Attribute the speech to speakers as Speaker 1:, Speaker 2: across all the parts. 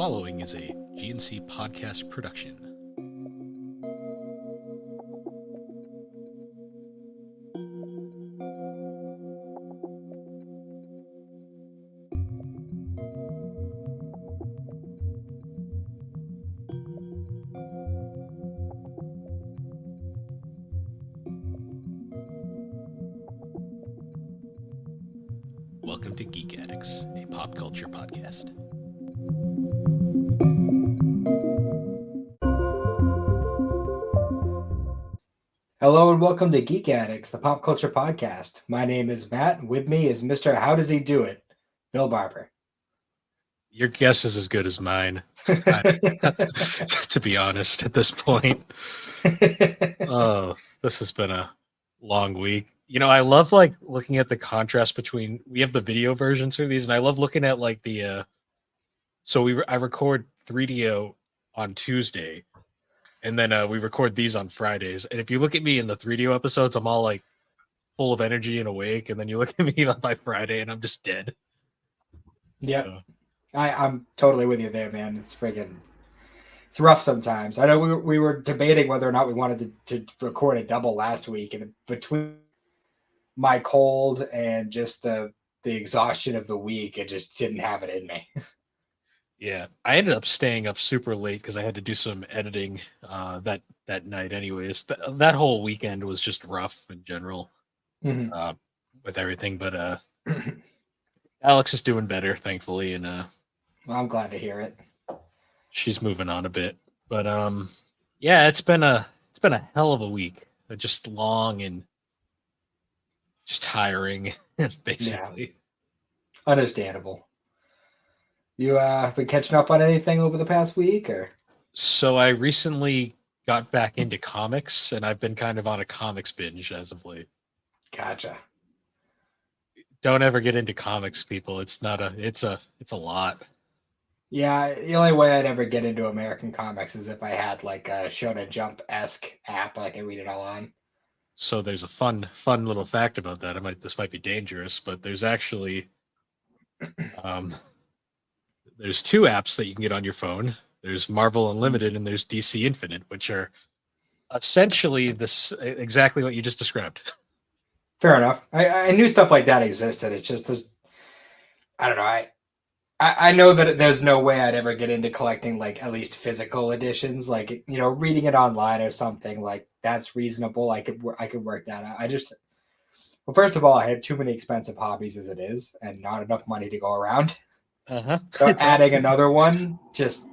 Speaker 1: following is a GNC podcast production. Welcome to Geek Addicts, a pop culture podcast.
Speaker 2: Hello and welcome to Geek Addicts, the pop culture podcast. My name is Matt. With me is Mr. How Does He Do It, Bill Barber.
Speaker 1: Your guess is as good as mine, to be honest, at this point. Oh, this has been a long week. You know, I love looking at the contrast between, we have the video versions for these, and I love looking at I record 3DO on Tuesday, and then we record these on Fridays. And if you look at me in the 3DO episodes, I'm all like full of energy and awake, and then you look at me on by Friday, and I'm just dead.
Speaker 2: Yep. I'm totally with you there, man. It's rough sometimes. I know we were debating whether or not we wanted to record a double last week, and between my cold and just the exhaustion of the week, it just didn't have it in me.
Speaker 1: Yeah, I ended up staying up super late because I had to do some editing that night. Anyways, that whole weekend was just rough in general with everything. But Alex is doing better, thankfully, and
Speaker 2: well, I'm glad to hear it.
Speaker 1: She's moving on a bit. But yeah, it's been a hell of a week. Just long and just tiring, basically.
Speaker 2: Yeah. Understandable. You been catching up on anything over the past week, or?
Speaker 1: So I recently got back into comics, and I've been kind of on a comics binge as of late.
Speaker 2: Gotcha.
Speaker 1: Don't ever get into comics, people. It's a lot.
Speaker 2: Yeah, the only way I'd ever get into American comics is if I had like a Shonen Jump-esque app I can read it all on.
Speaker 1: So there's a fun little fact about that. This might be dangerous, but there's actually there's two apps that you can get on your phone. There's Marvel Unlimited and there's DC Infinite, which are essentially exactly what you just described.
Speaker 2: Fair enough. I knew stuff like that existed. It's just this. I don't know. I know that there's no way I'd ever get into collecting like at least physical editions. Like, you know, reading it online or something like that's reasonable. I could work that out. Well, first of all, I have too many expensive hobbies as it is, and not enough money to go around. So adding another one just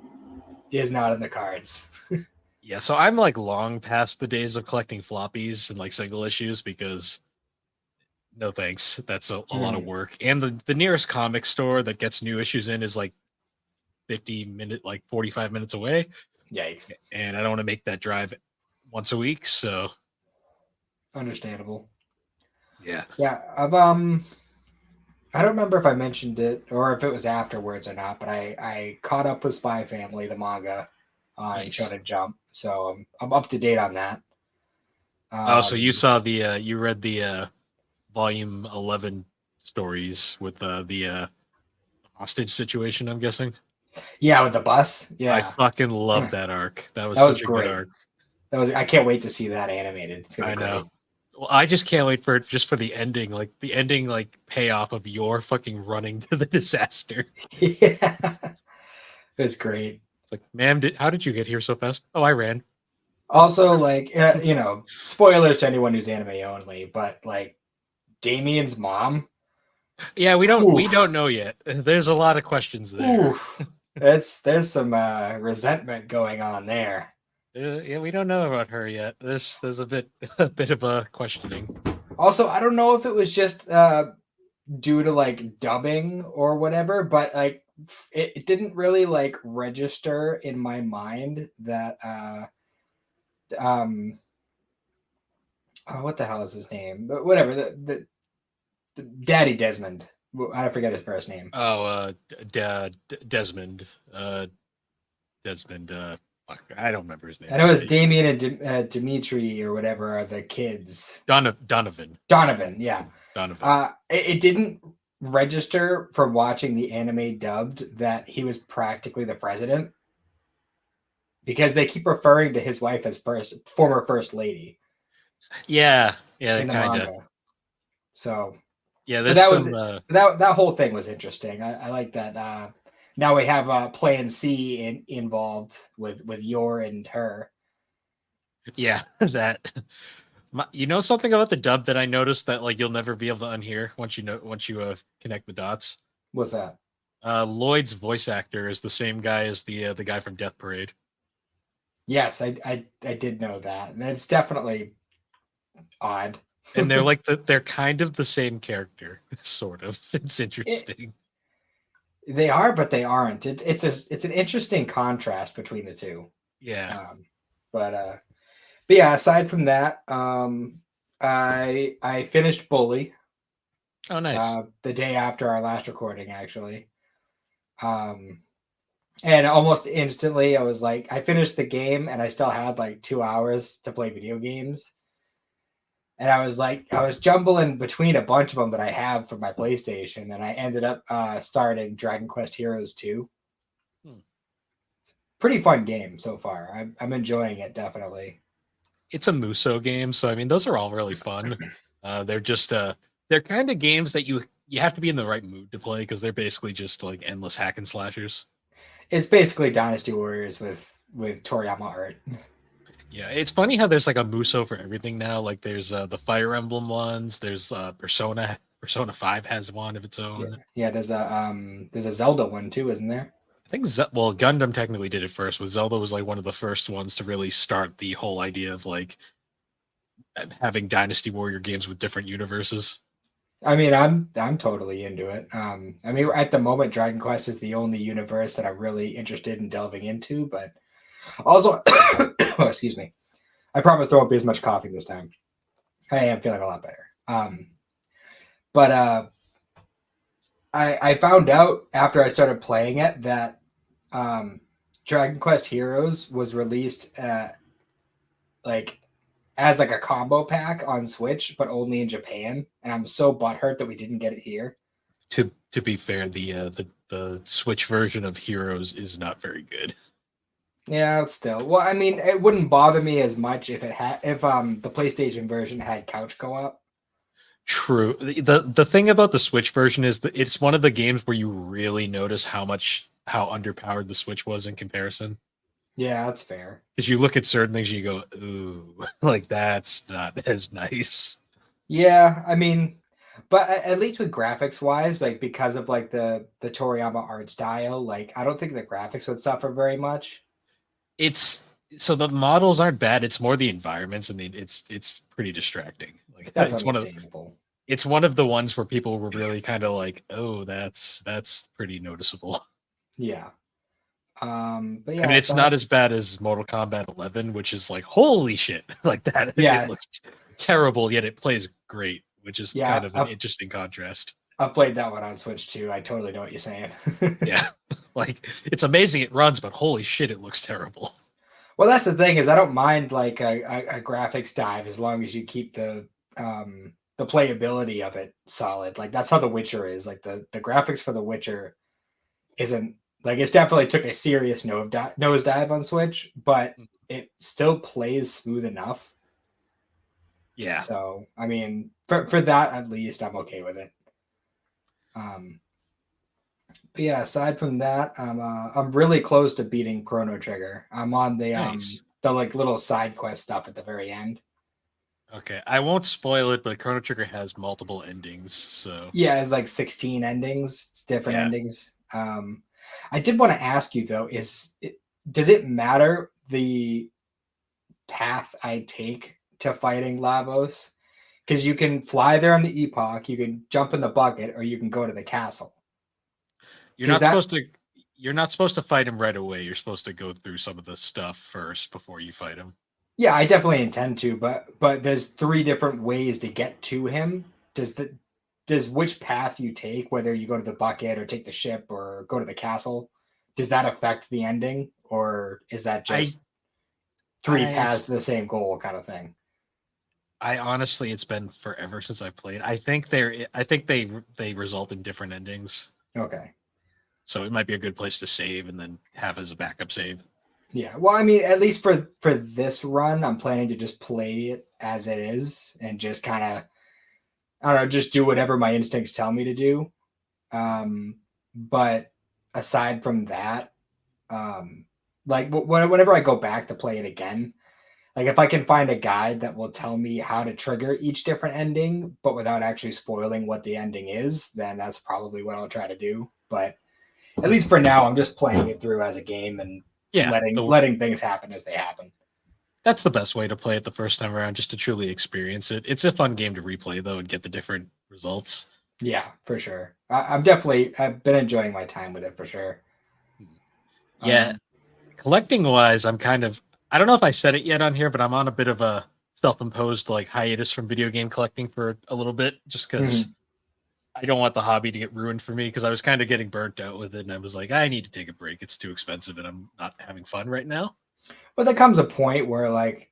Speaker 2: is not in the cards.
Speaker 1: Yeah, so I'm like long past the days of collecting floppies and like single issues because no thanks. That's a lot of work. And the nearest comic store that gets new issues in is like 45 minutes away.
Speaker 2: Yikes.
Speaker 1: And I don't want to make that drive once a week, so
Speaker 2: understandable.
Speaker 1: Yeah.
Speaker 2: Yeah, I don't remember if I mentioned it or if it was afterwards or not, but I caught up with Spy Family, the manga, on Shonen Jump, so I'm up to date on that.
Speaker 1: So you saw you read the volume 11 stories with the hostage situation, I'm guessing.
Speaker 2: Yeah, with the bus. Yeah,
Speaker 1: I fucking love that arc. That was such a
Speaker 2: great.
Speaker 1: Good arc.
Speaker 2: I can't wait to see that animated. It's gonna be
Speaker 1: know.
Speaker 2: Great.
Speaker 1: Well, I just can't wait for the ending, like the ending, like payoff of your fucking running to the disaster.
Speaker 2: Yeah, it's great.
Speaker 1: It's like, ma'am, how did you get here so fast? Oh, I ran.
Speaker 2: Also, like, you know, spoilers to anyone who's anime only, but like Damien's mom.
Speaker 1: Yeah, we don't know yet. There's a lot of questions there.
Speaker 2: There's some resentment going on there.
Speaker 1: Yeah, we don't know about her yet. There's a bit of a questioning.
Speaker 2: Also, I don't know if it was just due to like dubbing or whatever, but like it didn't really like register in my mind that what the hell is his name? But whatever, the Daddy Desmond. I forget his first name.
Speaker 1: Oh, Desmond. Desmond. I don't remember his name.
Speaker 2: I know it's Damien and Dimitri or whatever are the kids.
Speaker 1: Donovan.
Speaker 2: Donovan, yeah.
Speaker 1: Donovan.
Speaker 2: It didn't register from watching the anime dubbed that he was practically the president because they keep referring to his wife as former first lady
Speaker 1: Yeah,
Speaker 2: in the
Speaker 1: kind of.
Speaker 2: manga. So,
Speaker 1: Yeah,
Speaker 2: but
Speaker 1: there's
Speaker 2: that was
Speaker 1: some.
Speaker 2: that whole thing was interesting. I like that. Now we have Plan C involved with Yor and her.
Speaker 1: Yeah, that. You know something about the dub that I noticed that like you'll never be able to unhear once you connect the dots.
Speaker 2: What's that?
Speaker 1: Lloyd's voice actor is the same guy as the guy from Death Parade,
Speaker 2: Yes, I did know that, and it's definitely odd.
Speaker 1: and they're kind of the same character, sort of. It's interesting.
Speaker 2: They are, but they aren't. It's an interesting contrast between the two.
Speaker 1: Yeah.
Speaker 2: Um, but yeah, aside from that, I finished Bully
Speaker 1: Oh, nice.
Speaker 2: the day after our last recording, actually. And almost instantly, I was like, I finished the game, and I still had like 2 hours to play video games. And I was like, I was jumbling between a bunch of them that I have for my PlayStation, and I ended up starting Dragon Quest Heroes 2.
Speaker 1: Hmm.
Speaker 2: Pretty fun game so far. I'm enjoying it, definitely.
Speaker 1: It's a Muso game, so I mean those are all really fun. They're just they're kind of games that you have to be in the right mood to play because they're basically just like endless hack and slashers.
Speaker 2: It's basically Dynasty Warriors with Toriyama art.
Speaker 1: Yeah, it's funny how there's like a Muso for everything now. Like there's the Fire Emblem ones. There's Persona 5 has one of its
Speaker 2: Yeah,
Speaker 1: own.
Speaker 2: yeah. There's a Zelda one too, isn't there?
Speaker 1: I think well, Gundam technically did it first, but Zelda was like one of the first ones to really start the whole idea of like having Dynasty Warrior games with different universes.
Speaker 2: I mean, I'm totally into it. I mean, at the moment, Dragon Quest is the only universe that I'm really interested in delving into. But also, oh, excuse me. I promise there won't be as much coughing this time. I am feeling a lot better. But I found out after I started playing it that um, Dragon Quest Heroes was released like as like a combo pack on Switch, but only in Japan. And I'm so butthurt that we didn't get it here.
Speaker 1: To be fair, the Switch version of Heroes is not very good.
Speaker 2: Yeah, still. Well, I mean, it wouldn't bother me as much if the PlayStation version had couch co-op.
Speaker 1: True. The thing about the Switch version is that it's one of the games where you really notice how underpowered the Switch was in comparison.
Speaker 2: Yeah, that's fair.
Speaker 1: Because you look at certain things and you go, ooh, like that's not as nice.
Speaker 2: Yeah, I mean, but at least with graphics wise, like because of like the Toriyama art style, like I don't think the graphics would suffer very much.
Speaker 1: It's so the models aren't bad. It's more the environments and it's pretty distracting. Like
Speaker 2: That's understandable.
Speaker 1: it's one of the ones where people were really kind of like, oh, that's pretty noticeable.
Speaker 2: Yeah. But
Speaker 1: I
Speaker 2: yeah,
Speaker 1: mean, it's not as bad as Mortal Kombat 11, which is like, holy shit, like that. It
Speaker 2: yeah,
Speaker 1: looks terrible, yet it plays great, which is
Speaker 2: yeah.
Speaker 1: kind of an interesting contrast.
Speaker 2: I've played that one on Switch too. I totally know what you're saying.
Speaker 1: Yeah, like it's amazing it runs, but holy shit, it looks terrible.
Speaker 2: Well, that's the thing is I don't mind like a graphics dive as long as you keep the playability of it solid. Like that's how The Witcher is. Like the graphics for The Witcher isn't like it's definitely took a serious nosedive on Switch, but it still plays smooth enough.
Speaker 1: Yeah,
Speaker 2: So I mean, for that at least, I'm okay with it. But yeah, aside from that, I'm really close to beating Chrono Trigger. I'm on
Speaker 1: nice.
Speaker 2: the like little side quest stuff at the very end.
Speaker 1: Okay, I won't spoil it, but Chrono Trigger has multiple endings, so
Speaker 2: Yeah, it's like 16 endings. It's different
Speaker 1: yeah.
Speaker 2: endings. I did want to ask you though, does it matter the path I take to fighting Lavos? Because you can fly there on the Epoch, you can jump in the bucket, or you can go to the castle.
Speaker 1: You're
Speaker 2: Does
Speaker 1: not
Speaker 2: that
Speaker 1: supposed to you're not supposed to fight him right away. You're supposed to go through some of the stuff first before you fight him.
Speaker 2: Yeah, I definitely intend to, but there's three different ways to get to him. Does which path you take, whether you go to the bucket or take the ship or go to the castle, does that affect the ending, or is that
Speaker 1: I
Speaker 2: just three
Speaker 1: it's
Speaker 2: paths to the same goal kind of thing?
Speaker 1: I honestly, it's been forever since I've played. I think they result in different endings,
Speaker 2: Okay.
Speaker 1: so it might be a good place to save and then have as a backup save.
Speaker 2: Yeah. Well, I mean, at least for this run, I'm planning to just play it as it is and just kind of, I don't know, just do whatever my instincts tell me to do. But aside from that, um, like whenever I go back to play it again, like if I can find a guide that will tell me how to trigger each different ending, but without actually spoiling what the ending is, then that's probably what I'll try to do. But at least for now, I'm just playing it through as a game and
Speaker 1: Yeah,
Speaker 2: letting things happen as they happen.
Speaker 1: that's the best way to play it the first time around, just to truly experience it. It's a fun game to replay though and get the different results.
Speaker 2: Yeah, for sure. I've been enjoying my time with it for sure.
Speaker 1: Yeah,
Speaker 2: Um,
Speaker 1: collecting wise, I don't know if I said it yet on here, but I'm on a bit of a self-imposed like hiatus from video game collecting for a little bit, just because
Speaker 2: mhm.
Speaker 1: I don't want the hobby to get ruined for me, because I was kind of getting burnt out with it, and I was like, I need to take a break. It's too expensive, and I'm not having fun right now.
Speaker 2: But there comes a point where like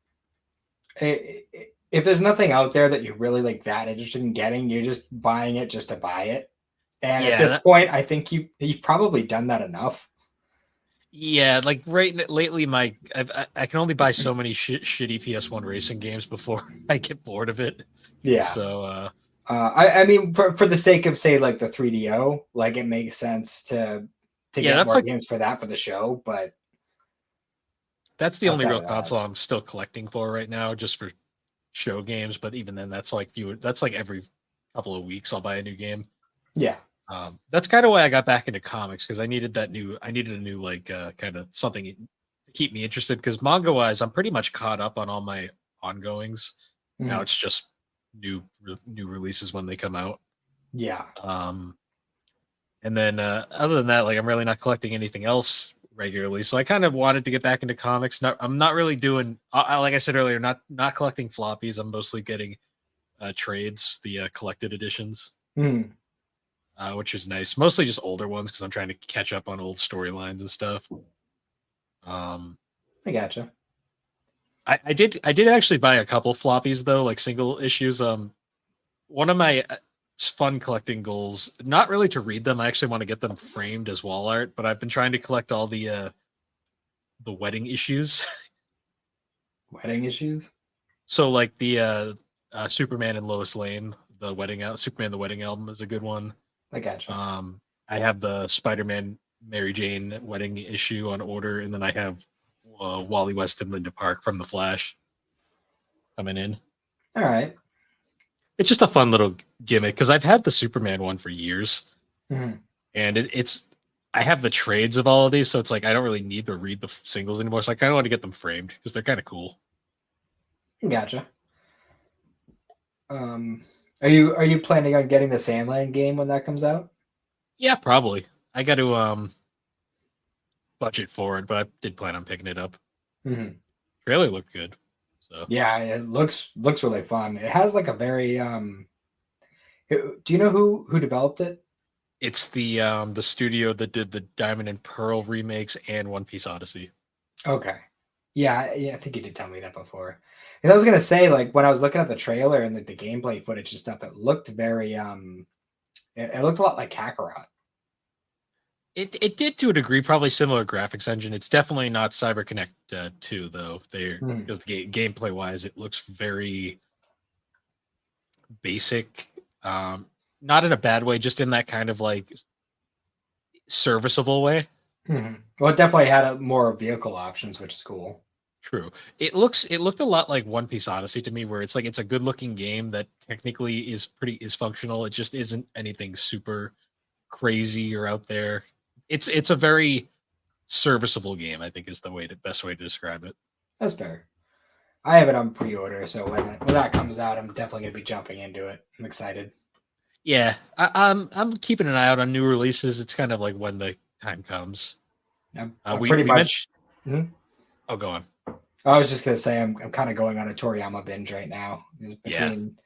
Speaker 2: if there's nothing out there that you really like that interested in getting, you're just buying it just to buy it. And at
Speaker 1: Yeah,
Speaker 2: this point, I think you've probably done that enough.
Speaker 1: yeah. Like lately, I can only buy so many shitty PS1 racing games before I get bored of it.
Speaker 2: Yeah.
Speaker 1: So
Speaker 2: I mean, for the sake of say like the 3DO, like it makes sense to
Speaker 1: yeah,
Speaker 2: get more games for that for the show. But
Speaker 1: that's the only
Speaker 2: outside
Speaker 1: real
Speaker 2: of that,
Speaker 1: console I'm still collecting for right now, just for show games. But even then, that's like few. That's like every couple of weeks I'll buy a new game.
Speaker 2: yeah.
Speaker 1: That's kind of why I got back into comics, because I needed a new like kind of something to keep me interested. Because manga wise, I'm pretty much caught up on all my ongoings. Now
Speaker 2: Mhm.
Speaker 1: it's just new releases when they come out.
Speaker 2: Yeah.
Speaker 1: Um, and then other than that, like I'm really not collecting anything else regularly. So I kind of wanted to get back into comics. I'm not really doing like I said earlier, not collecting floppies. I'm mostly getting trades, the collected editions,
Speaker 2: Mhm.
Speaker 1: which is nice. Mostly just older ones because I'm trying to catch up on old storylines and stuff. Um,
Speaker 2: I gotcha.
Speaker 1: I did actually buy a couple floppies though, like single issues. One of my fun collecting goals, not really to read them. I actually want to get them framed as wall art, but I've been trying to collect all the wedding issues.
Speaker 2: Wedding issues.
Speaker 1: So like the Superman and Lois Lane, the wedding out Superman the wedding album is a good one.
Speaker 2: I gotcha.
Speaker 1: I have the Spider-Man Mary Jane wedding issue on order, and then I have Wally West and Linda Park from The Flash coming in.
Speaker 2: All right.
Speaker 1: It's just a fun little gimmick because I've had the Superman one for years,
Speaker 2: Mhm.
Speaker 1: and it's I have the trades of all of these, so it's like I don't really need to read the singles anymore. So I kind of want to get them framed because they're kind of cool.
Speaker 2: Gotcha. Um, are you planning on getting the Sandland game when that comes out?
Speaker 1: Yeah, probably. I got to budget for it, but I did plan on picking it up.
Speaker 2: Mhm.
Speaker 1: Trailer looked good, so
Speaker 2: Yeah, it looks really fun. It has like a very do you know who developed it?
Speaker 1: it's the studio that did the Diamond and Pearl remakes and One Piece Odyssey.
Speaker 2: Okay. Yeah, yeah, I think you did tell me that before. And I was gonna say, like, when I was looking at the trailer and the gameplay footage and stuff, it looked very it looked a lot like Kakarot.
Speaker 1: It did to a degree, probably similar graphics engine. It's definitely not CyberConnect 2 though. There
Speaker 2: Mhm.
Speaker 1: because gameplay wise, it looks very basic. Um, Not in a bad way, just in that kind of like serviceable way.
Speaker 2: Mhm. Well, it definitely had more vehicle options, which is cool.
Speaker 1: True. It looked a lot like One Piece Odyssey to me, where it's like it's a good looking game that technically is functional. It just isn't anything super crazy or out there. It's a very serviceable game, I think is the best way to describe it.
Speaker 2: That's fair. I have it on pre-order, so when that comes out, I'm definitely gonna be jumping into it. I'm excited.
Speaker 1: Yeah, I'm keeping an eye out on new releases. It's kind of like when the time comes.
Speaker 2: I'm pretty
Speaker 1: We
Speaker 2: much.
Speaker 1: mentioned.
Speaker 2: Mhm.
Speaker 1: Oh, go on.
Speaker 2: I was just gonna say I'm kind of going on a Toriyama binge right now. It's
Speaker 1: Yeah,
Speaker 2: between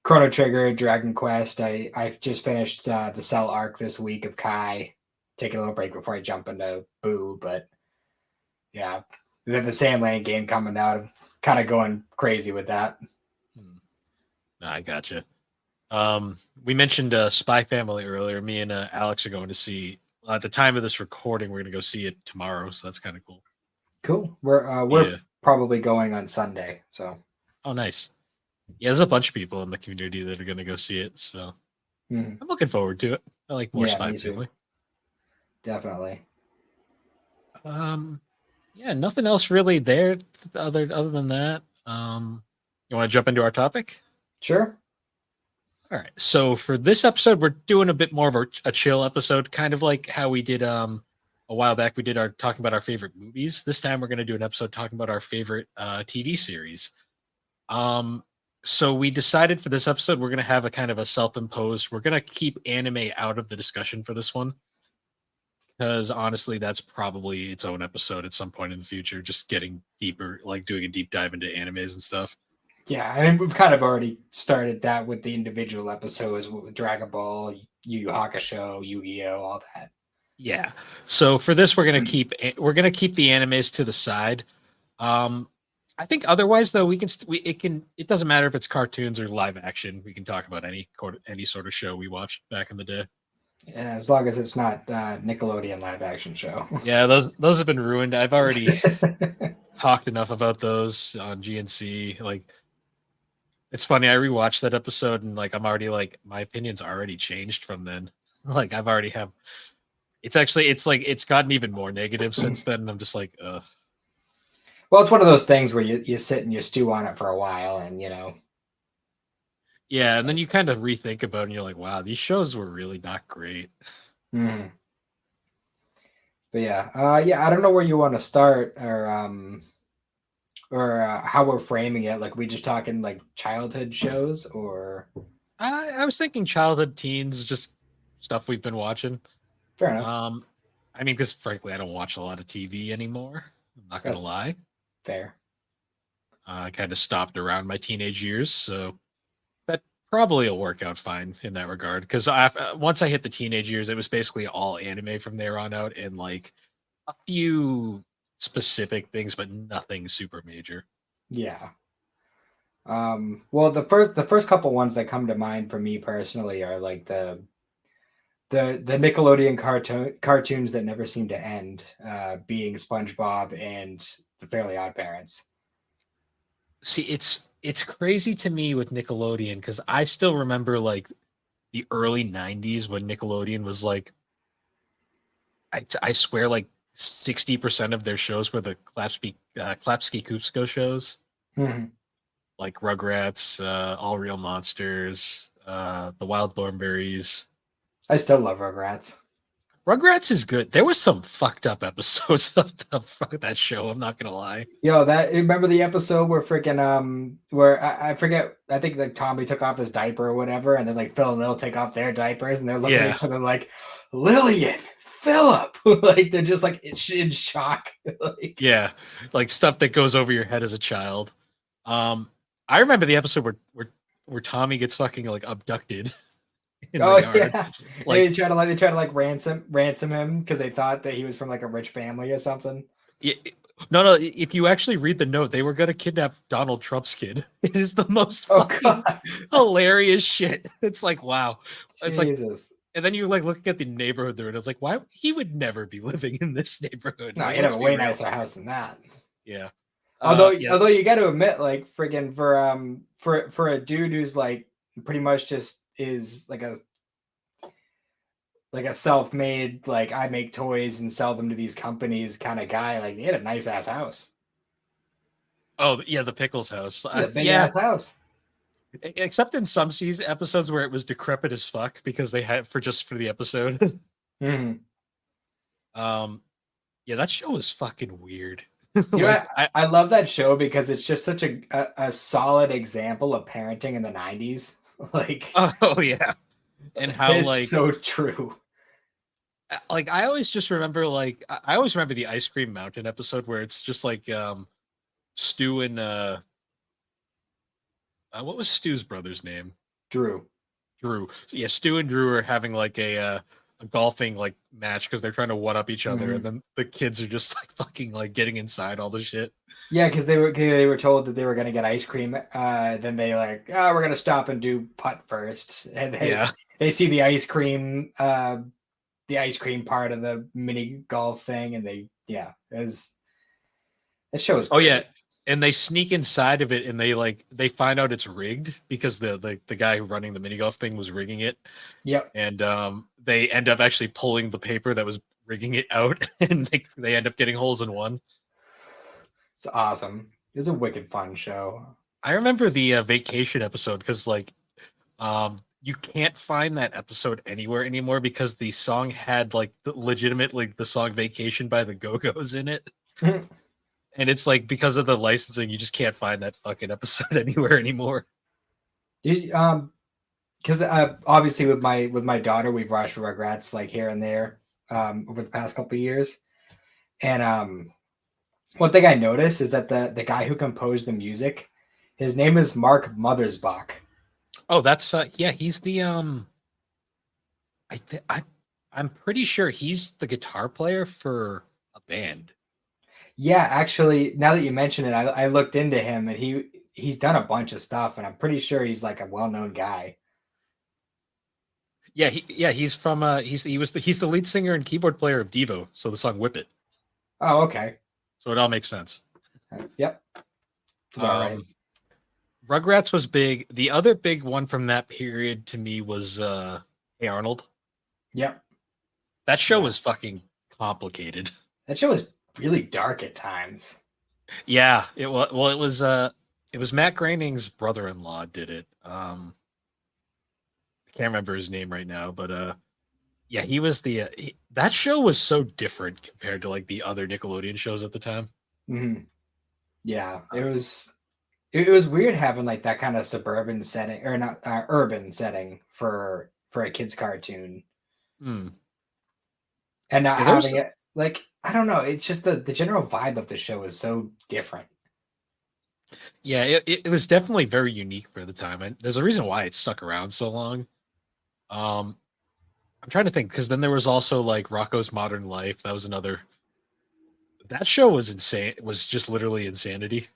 Speaker 2: Chrono Trigger, Dragon Quest. I've just finished the Cell arc this week of Kai. Taking a little break before I jump into Boo, but yeah, the Sandland game coming out. I'm kind of going crazy with that.
Speaker 1: No, I gotcha. We mentioned Spy Family earlier. Me and Alex are going to see. At the time of this recording, we're going to go see it tomorrow, so that's kind of cool.
Speaker 2: Cool. We're
Speaker 1: Yeah.
Speaker 2: probably going on Sunday, so
Speaker 1: Oh, nice. Yeah, there's a bunch of people in the community that are going to go see it, so
Speaker 2: mhm.
Speaker 1: I'm looking forward to it. I like more
Speaker 2: Yeah,
Speaker 1: Spy
Speaker 2: me too.
Speaker 1: Family.
Speaker 2: Definitely.
Speaker 1: Um, yeah, nothing else really there other than that. You want to jump into our topic?
Speaker 2: Sure.
Speaker 1: All right. So for this episode, we're doing a bit more of a chill episode, kind of like how we did a while back. We did our talking about our favorite movies. This time we're going to do an episode talking about our favorite TV series. Um, so we decided for this episode we're going to have a kind of a self-imposed. We're going to keep anime out of the discussion for this one because honestly, that's probably its own episode at some point in the future. Just getting deeper, like doing a deep dive into animes and stuff.
Speaker 2: Yeah, I mean we've kind of already started that with the individual episodes with Dragon Ball, Yu Yu Hakusho, Yu-Gi-Oh, all that.
Speaker 1: Yeah. So for this, we're gonna keep the animes to the side. Um, I think otherwise though, it doesn't matter if it's cartoons or live action. We can talk about any sort of show we watched back in the day.
Speaker 2: Yeah, as long as it's not Nickelodeon live action show.
Speaker 1: Yeah, those have been ruined. I've already talked enough about those on GNC. Like it's funny, I rewatched that episode and like I'm already like my opinion's already changed from then. Like I've already have it's like it's gotten even more negative since then. And I'm just like,
Speaker 2: Well, it's one of those things where you sit and you stew on it for a while, and
Speaker 1: yeah, and then you kind of rethink about it and you're like, wow, these shows were really not great.
Speaker 2: mhm. But yeah. I don't know where you want to start, or how we're framing it. Like, we just talking like childhood shows, or
Speaker 1: I was thinking childhood teens, just stuff we've been watching.
Speaker 2: fair enough.
Speaker 1: Um, I mean, because frankly, I don't watch a lot of TV anymore. I'm not gonna
Speaker 2: That's
Speaker 1: lie.
Speaker 2: fair.
Speaker 1: I kind of stopped around my teenage years, so that probably will work out fine in that regard. Because once I hit the teenage years, it was basically all anime from there on out, and like a few specific things, but nothing super major.
Speaker 2: Yeah. Well, the first couple ones that come to mind for me personally are like the Nickelodeon cartoons that never seem to end, being SpongeBob and the Fairly Odd Parents.
Speaker 1: See, it's crazy to me with Nickelodeon because I still remember like the early '90s when Nickelodeon was like, I swear, like 60% of their shows were the Klapski Kupsko shows,
Speaker 2: Mhm.
Speaker 1: like Rugrats, All Real Monsters, the Wild Thornberries.
Speaker 2: I still love Rugrats.
Speaker 1: Rugrats is good. There was some fucked up episodes of that show. I'm not gonna lie.
Speaker 2: Yo, that remember the episode where freaking where I forget, I think like Tommy took off his diaper or whatever, and then like Phil and Lil take off their diapers, and they're looking at
Speaker 1: Yeah,
Speaker 2: each other like, Lillian, Philip, like they're just like in shock. Like,
Speaker 1: yeah, like stuff that goes over your head as a child. Um, I remember the episode where Tommy gets fucking like abducted in the
Speaker 2: oh
Speaker 1: yard.
Speaker 2: yeah, and
Speaker 1: Like,
Speaker 2: they try to like ransom him because they thought that he was from like a rich family or something.
Speaker 1: yeah, no. If you actually read the note, they were gonna kidnap Donald Trump's kid. It is the most
Speaker 2: Oh
Speaker 1: fucking
Speaker 2: god,
Speaker 1: hilarious shit. It's like wow. It's like,
Speaker 2: Jesus.
Speaker 1: and then you're like looking at the neighborhood there, and it's like, why he would never be living in this neighborhood.
Speaker 2: No,
Speaker 1: Like,
Speaker 2: you'd have
Speaker 1: let's
Speaker 2: a
Speaker 1: be
Speaker 2: way
Speaker 1: real.
Speaker 2: nicer house than that.
Speaker 1: Yeah.
Speaker 2: Although,
Speaker 1: Yeah.
Speaker 2: although you got to admit, like friggin' for a dude who's like pretty much just is like a self-made, like I make toys and sell them to these companies kind of guy. Like, he had a nice ass house.
Speaker 1: Oh, yeah. The Pickles house.
Speaker 2: He had a big
Speaker 1: Yeah.
Speaker 2: ass house.
Speaker 1: Except in some season episodes where it was decrepit as fuck because they had for the episode.
Speaker 2: Hmm.
Speaker 1: um, yeah, that show was fucking weird.
Speaker 2: You know,
Speaker 1: Like,
Speaker 2: I love that show because it's just such a solid example of parenting in the '90s. Like,
Speaker 1: oh yeah, and how
Speaker 2: it's so true.
Speaker 1: like I always just remember like I always remember the Ice Cream Mountain episode where it's just like Stu and what was Stu's brother's name?
Speaker 2: Drew.
Speaker 1: Drew. So, yeah, Stu and Drew are having like a golfing like match because they're trying to one up each other, and
Speaker 2: Mhm.
Speaker 1: then the kids are just like fucking like getting inside all the shit.
Speaker 2: Yeah, because they were told that they were gonna get ice cream. Then they like, oh, we're gonna stop and do putt first, and
Speaker 1: Yeah.
Speaker 2: they see the ice cream part of the mini golf thing, and they yeah, that show is
Speaker 1: Oh yeah.
Speaker 2: great.
Speaker 1: And they sneak inside of it and they find out it's rigged because the guy running the mini golf thing was rigging it.
Speaker 2: Yep,
Speaker 1: And they end up actually pulling the paper that was rigging it out and they end up getting holes in one.
Speaker 2: it's awesome. It's a wicked fun show.
Speaker 1: I remember the vacation episode because you can't find that episode anywhere anymore because the song had like legitimately the song Vacation by the Go-Go's in it. And it's like because of the licensing, you just can't find that fucking episode anywhere anymore.
Speaker 2: Because obviously with my daughter, we've watched Rugrats like here and there over the past couple of years, and one thing I noticed is that the guy who composed the music, his name is Mark Mothersbach.
Speaker 1: Oh, that's yeah, he's the I'm pretty sure he's the guitar player for a band.
Speaker 2: Yeah, actually, now that you mention it, I looked into him and he's done a bunch of stuff, and I'm pretty sure he's like a well-known guy.
Speaker 1: Yeah, he's from he's the lead singer and keyboard player of Devo, so the song Whip It.
Speaker 2: Oh, okay.
Speaker 1: So it all makes sense.
Speaker 2: Yep. That's about right.
Speaker 1: Um Rugrats was big. The other big one from that period to me was Hey Arnold.
Speaker 2: Yep.
Speaker 1: That show
Speaker 2: Yeah.
Speaker 1: was fucking complicated.
Speaker 2: That show is really dark at times.
Speaker 1: Yeah, it was well it was Matt Groening's brother-in-law did it. I can't remember his name right now, but yeah, he was that show was so different compared to like the other Nickelodeon shows at the time.
Speaker 2: Mm-hmm. Yeah,
Speaker 1: Uh,
Speaker 2: it was weird having like that kind of suburban setting or not urban setting for a kids cartoon
Speaker 1: hmm.
Speaker 2: and not
Speaker 1: Yeah, there was
Speaker 2: having it like I don't know. It's just the general vibe of the show is so different.
Speaker 1: yeah, it was definitely very unique for the time, and there's a reason why it stuck around so long. Um, I'm trying to think because then there was also like Rocco's Modern Life. That was another. That show was insane. It was just literally insanity.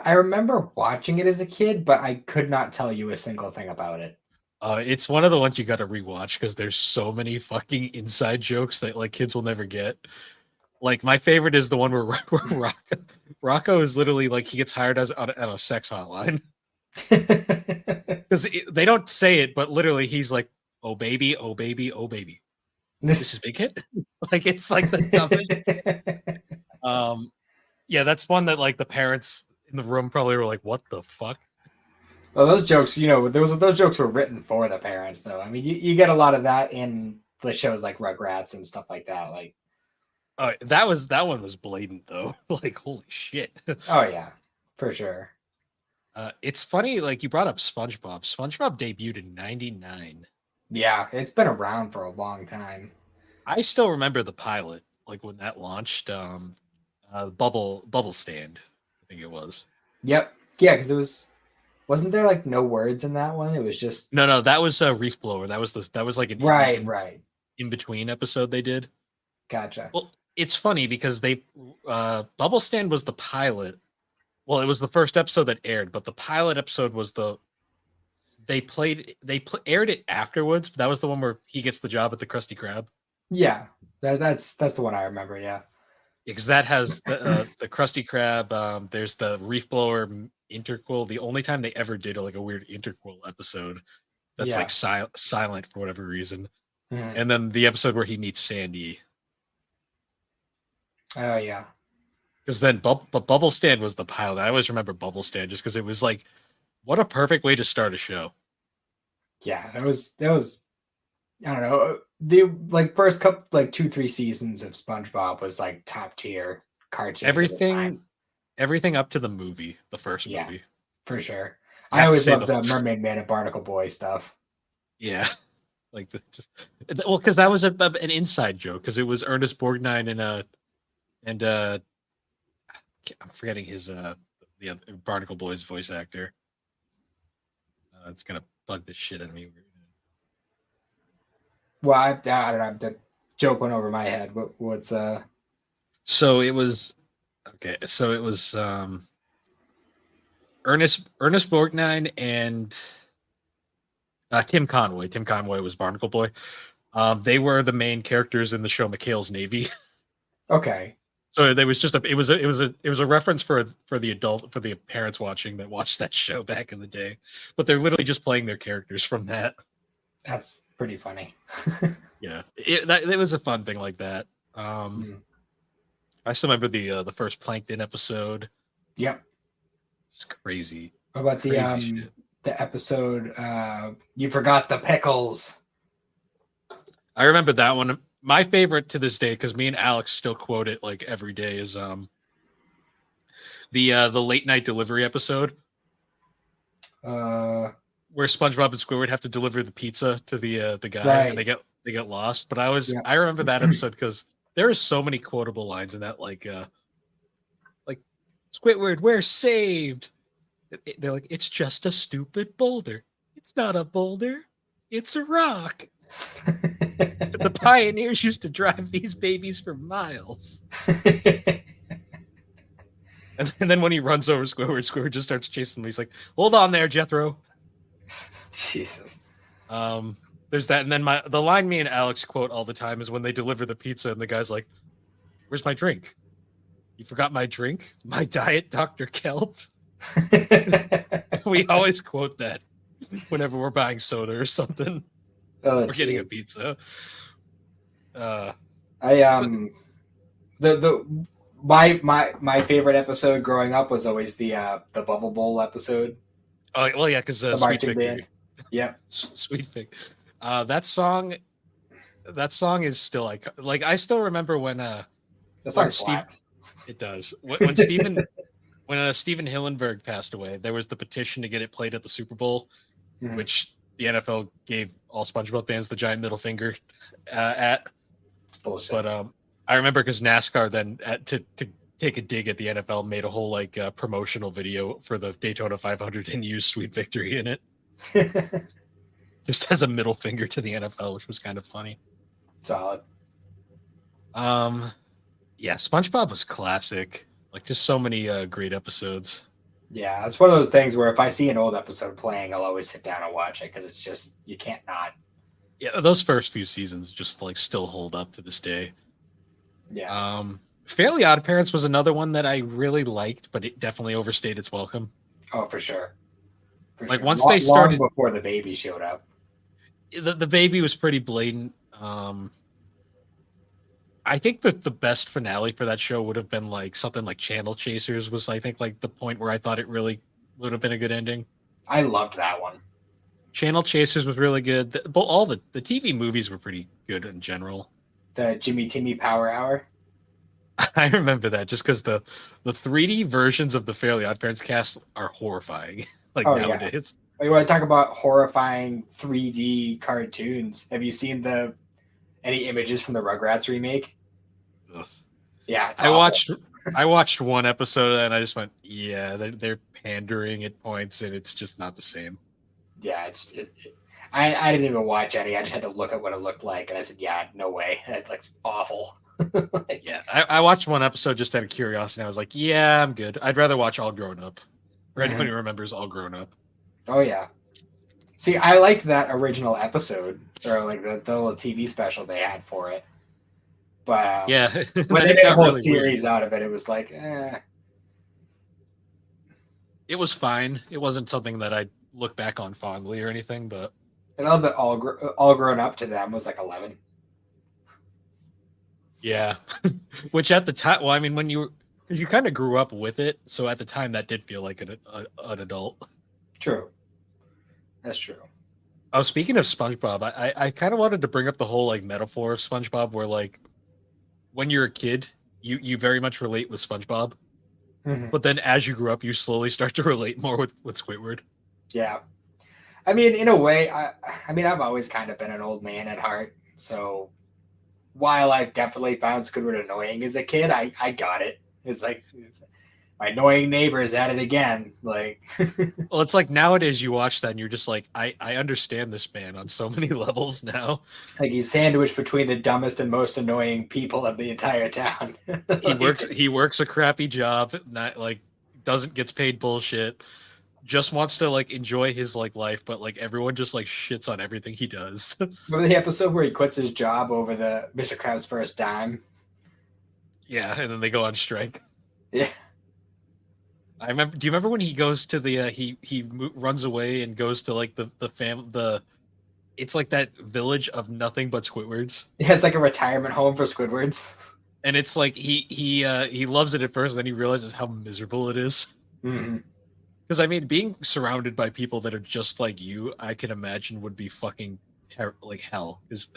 Speaker 2: I remember watching it as a kid, but I could not tell you a single thing about it.
Speaker 1: It's one of the ones you got to rewatch because there's so many fucking inside jokes that like kids will never get. Like my favorite is the one where, where Rocco is literally like he gets hired as on a sex hotline because they don't say it, but literally he's like, "Oh baby, oh baby, oh baby, this is Big Hit." Like it's like the dumbest. Um, yeah, that's one that like the parents in the room probably were like, "What the fuck?"
Speaker 2: Well, those jokes, those jokes were written for the parents, though. I mean, you get a lot of that in the shows like Rugrats and stuff like that. Like,
Speaker 1: That one was blatant though. Like holy shit.
Speaker 2: oh yeah, for sure.
Speaker 1: It's funny, like you brought up SpongeBob. SpongeBob debuted in '99.
Speaker 2: Yeah, it's been around for a long time.
Speaker 1: I still remember the pilot, like when that launched. Bubble Stand, I think it was.
Speaker 2: Yep. Yeah, because wasn't there like no words in that one? It was just
Speaker 1: No, that was Reef Blower. That was like an
Speaker 2: right.
Speaker 1: in between episode they did.
Speaker 2: Gotcha.
Speaker 1: Well, it's funny because they Bubble Stand was the pilot. Well, it was the first episode that aired, but the pilot episode was aired it afterwards. But that was the one where he gets the job at the Krusty Krab.
Speaker 2: Yeah, that's the one I remember. Yeah.
Speaker 1: Because that has the Krusty Krab. There's the Reef Blower interquel. The only time they ever did like a weird interquel episode that's
Speaker 2: Yeah.
Speaker 1: like silent for whatever reason.
Speaker 2: Mhm.
Speaker 1: And then the episode where he meets Sandy.
Speaker 2: Oh yeah.
Speaker 1: Because then Bubble Stand was the pilot. I always remember Bubble Stand just because it was like, what a perfect way to start a show.
Speaker 2: Yeah, that was I don't know. The like first couple like 2-3 seasons of SpongeBob was like top tier cartoons at the time.
Speaker 1: Everything up to the movie, the first
Speaker 2: Yeah,
Speaker 1: movie.
Speaker 2: for sure.
Speaker 1: You
Speaker 2: I
Speaker 1: have to
Speaker 2: always
Speaker 1: say
Speaker 2: loved the Mermaid Man and Barnacle Boy stuff.
Speaker 1: yeah, like because that was an inside joke because it was Ernest Borgnine and I'm forgetting his the other Barnacle Boy's voice actor. It's gonna bug the shit out of me.
Speaker 2: Well, I don't know. The joke went over my head. What's
Speaker 1: So it was okay. So it was Ernest Borgnine and Tim Conway. Tim Conway was Barnacle Boy. They were the main characters in the show McHale's Navy.
Speaker 2: okay?
Speaker 1: So there was just a reference for the adult for the parents watching that watched that show back in the day, but they're literally just playing their characters from that.
Speaker 2: That's pretty funny.
Speaker 1: Yeah, it was a fun thing like that.
Speaker 2: Mm.
Speaker 1: I still remember the first Plankton episode.
Speaker 2: Yep.
Speaker 1: It's crazy,
Speaker 2: What about
Speaker 1: crazy shit.
Speaker 2: the episode you forgot the pickles?
Speaker 1: I remember that one. My favorite to this day, because me and Alex still quote it like every day, is the late night delivery episode
Speaker 2: Uh,
Speaker 1: where SpongeBob and Squidward have to deliver the pizza to the guy,
Speaker 2: right.
Speaker 1: and they get lost. But
Speaker 2: Yep.
Speaker 1: I remember that episode because there are so many quotable lines in that, like Squidward, we're saved. They're like, it's just a stupid boulder. It's not a boulder. It's a rock. The pioneers used to drive these babies for miles. And then when he runs over Squidward just starts chasing him. He's like, hold on there, Jethro.
Speaker 2: Jesus.
Speaker 1: There's that. And then the line me and Alex quote all the time is when they deliver the pizza and the guy's like, where's my drink? You forgot my drink? My diet, Dr. Kelp? We always quote that whenever we're buying soda or something.
Speaker 2: Oh,
Speaker 1: we're getting a pizza.
Speaker 2: My favorite episode growing up was always the Bubble Bowl episode.
Speaker 1: Oh well, yeah, because Sweet Victory.
Speaker 2: Yeah,
Speaker 1: Sweet Vic. That song is still like I still remember when
Speaker 2: that song slaps.
Speaker 1: It does. When Steven Hillenberg passed away, there was the petition to get it played at the Super Bowl, which the NFL gave all SpongeBob fans the giant middle finger at.
Speaker 2: Bullshit.
Speaker 1: But I remember because NASCAR then to take a dig at the NFL made a whole like promotional video for the Daytona 500 and used Sweet Victory in it. Just as a middle finger to the NFL, which was kind of funny.
Speaker 2: Solid.
Speaker 1: Yeah, SpongeBob was classic. Like just so many great episodes.
Speaker 2: Yeah, it's one of those things where if I see an old episode playing, I'll always sit down and watch it because it's just you can't not.
Speaker 1: Yeah, those first few seasons just like still hold up to this day.
Speaker 2: Yeah.
Speaker 1: Fairly Odd Parents was another one that I really liked, but it definitely overstayed its welcome.
Speaker 2: Oh, for sure.
Speaker 1: Like once they started
Speaker 2: before the baby showed up.
Speaker 1: The baby was pretty blatant. I think that the best finale for that show would have been like something like Channel Chasers was I think like the point where I thought it really would have been a good ending.
Speaker 2: I loved that one.
Speaker 1: Channel Chasers was really good. All the TV movies were pretty good in general.
Speaker 2: The Jimmy Timmy Power Hour.
Speaker 1: I remember that just because the 3D versions of the Fairly Odd Parents cast are horrifying. Nowadays.
Speaker 2: Yeah. You want to talk about horrifying 3D cartoons? Have you seen any images from the Rugrats remake?
Speaker 1: Ugh.
Speaker 2: Yeah, it's
Speaker 1: I watched one episode and I just went, yeah, they're pandering at points and it's just not the same.
Speaker 2: Yeah, I didn't even watch any. I just had to look at what it looked like, and I said, "Yeah, no way, that looks awful."
Speaker 1: Yeah, I watched one episode just out of curiosity. And I was like, "Yeah, I'm good. I'd rather watch All Grown Up." For anyone who remembers All Grown Up.
Speaker 2: Oh yeah. See, I liked that original episode, or like the little TV special they had for it. But
Speaker 1: yeah,
Speaker 2: when they made a whole series out of it, it was like, eh.
Speaker 1: It was fine. It wasn't something that I look back on fondly or anything, but
Speaker 2: I know that all grown up to them was like 11.
Speaker 1: Yeah, which at the time, well, I mean, when you kind of grew up with it, so at the time that did feel like an adult.
Speaker 2: True, that's true.
Speaker 1: Oh, speaking of SpongeBob, I kind of wanted to bring up the whole like metaphor of SpongeBob, where like when you're a kid, you very much relate with SpongeBob, but then as you grew up, you slowly start to relate more with Squidward.
Speaker 2: Yeah, I mean, in a way, I've always kind of been an old man at heart, so while I've definitely found Squidward annoying as a kid, I got it. It's like my annoying neighbor is at it again. Like,
Speaker 1: Well, it's like nowadays you watch that and you're just like, I understand this man on so many levels now.
Speaker 2: like he's sandwiched between the dumbest and most annoying people of the entire town. Like,
Speaker 1: He works a crappy job, not like gets paid bullshit, just wants to like enjoy his like life, but like everyone just like shits on everything he does.
Speaker 2: remember the episode where he quits his job over the Mr. Krabs' first dime?
Speaker 1: Yeah, and then they go on strike.
Speaker 2: Yeah.
Speaker 1: I remember. Do you remember when he goes to the runs away and goes to like the it's like that village of nothing but Squidwards,
Speaker 2: He has like a retirement home for Squidwards.
Speaker 1: and it's like he loves it at first, and then he realizes how miserable it is.
Speaker 2: Mm-hmm.
Speaker 1: Because I mean, being surrounded by people that are just like you, I can imagine would be fucking like hell. Because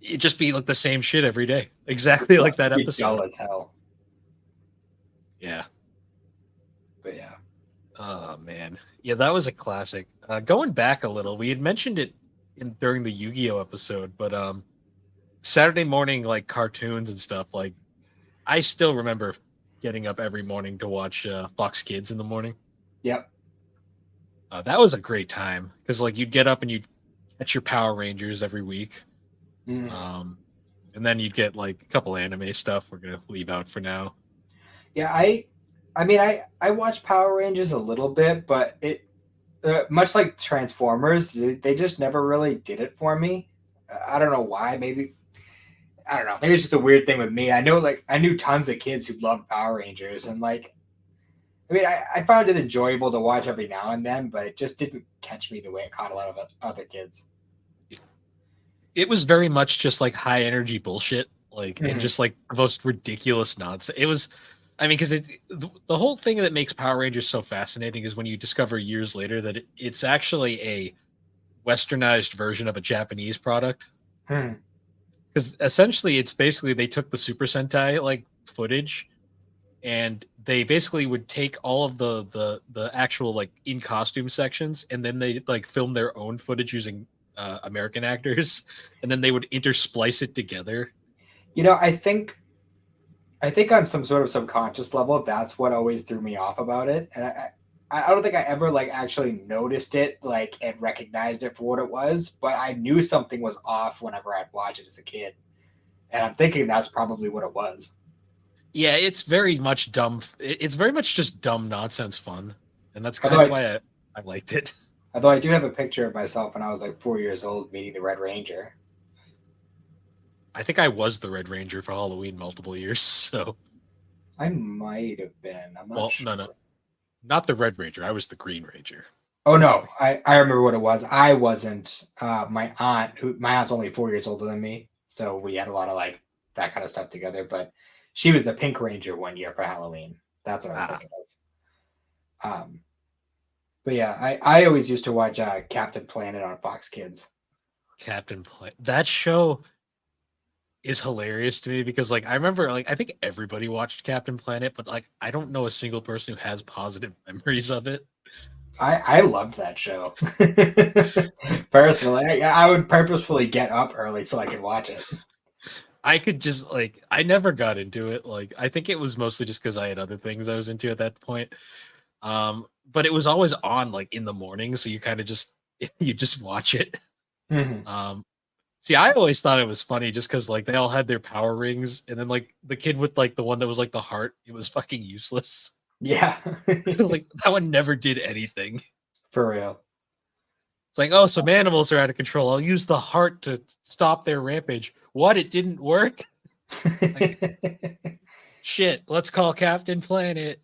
Speaker 1: it just be like the same shit every day, exactly like that
Speaker 2: He's dull
Speaker 1: episode.
Speaker 2: as hell.
Speaker 1: Yeah.
Speaker 2: But yeah.
Speaker 1: Oh man, yeah, that was a classic. Going back a little, we had mentioned it during the Yu-Gi-Oh episode, but Saturday morning like cartoons and stuff. Like I still remember getting up every morning to watch Fox Kids in the morning.
Speaker 2: Yep.
Speaker 1: That was a great time because like you'd get up and you'd catch your Power Rangers every week,
Speaker 2: Mm.
Speaker 1: and then you'd get like a couple anime stuff. We're gonna leave out for now.
Speaker 2: Yeah, I mean, I watched Power Rangers a little bit, but it much like Transformers, they just never really did it for me. I don't know why. Maybe I don't know. Maybe it's just a weird thing with me. I know, like, I knew tons of kids who loved Power Rangers, and like, I mean, I found it enjoyable to watch every now and then, but it just didn't catch me the way it caught a lot of other kids.
Speaker 1: It was very much just like high energy bullshit, like and
Speaker 2: Mhm.
Speaker 1: just like the most ridiculous nonsense. It was, I mean, because the whole thing that makes Power Rangers so fascinating is when you discover years later that it's actually a westernized version of a Japanese product.
Speaker 2: Hmm.
Speaker 1: Because essentially, it's basically they took the Super Sentai like footage and they basically would take all of the actual like in costume sections and then they like film their own footage using American actors and then they would intersplice it together.
Speaker 2: You know, I think on some sort of subconscious level, that's what always threw me off about it, and I don't think I ever like actually noticed it like and recognized it for what it was, but I knew something was off whenever I'd watch it as a kid, and I'm thinking that's probably what it was.
Speaker 1: Yeah, it's very much dumb. It's very much just dumb nonsense fun, and that's
Speaker 2: Although
Speaker 1: kind of
Speaker 2: I,
Speaker 1: why I liked it.
Speaker 2: although I do have a picture of myself when I was like 4 years old meeting the Red Ranger.
Speaker 1: I think I was the Red Ranger for Halloween multiple years. So,
Speaker 2: I might have been. I'm not
Speaker 1: well,
Speaker 2: sure.
Speaker 1: no, not the Red Ranger. I was the Green Ranger.
Speaker 2: Oh no, I remember what it was. I wasn't. My aunt's only 4 years older than me, so we had a lot of like that kind of stuff together. But she was the Pink Ranger one year for Halloween. That's what I was
Speaker 1: Ah,
Speaker 2: thinking of. But yeah, I always used to watch Captain Planet on Fox Kids.
Speaker 1: Captain Planet. That show is hilarious to me because like I remember like I think everybody watched Captain Planet, but like I don't know a single person who has positive memories of it.
Speaker 2: I loved that show. Personally, I would purposefully get up early so I could watch it.
Speaker 1: I could just like I never got into it. Like I think it was mostly just because I had other things I was into at that point. But it was always on like in the morning, so you kind of just you just watch it.
Speaker 2: Mhm.
Speaker 1: See, I always thought it was funny just because like they all had their power rings, and then like the kid with like the one that was like the heart, it was fucking useless.
Speaker 2: Yeah,
Speaker 1: Like that one never did anything.
Speaker 2: for real.
Speaker 1: It's like, oh, some animals are out of control. I'll use the heart to stop their rampage. What? It didn't work? Shit, let's call Captain Planet.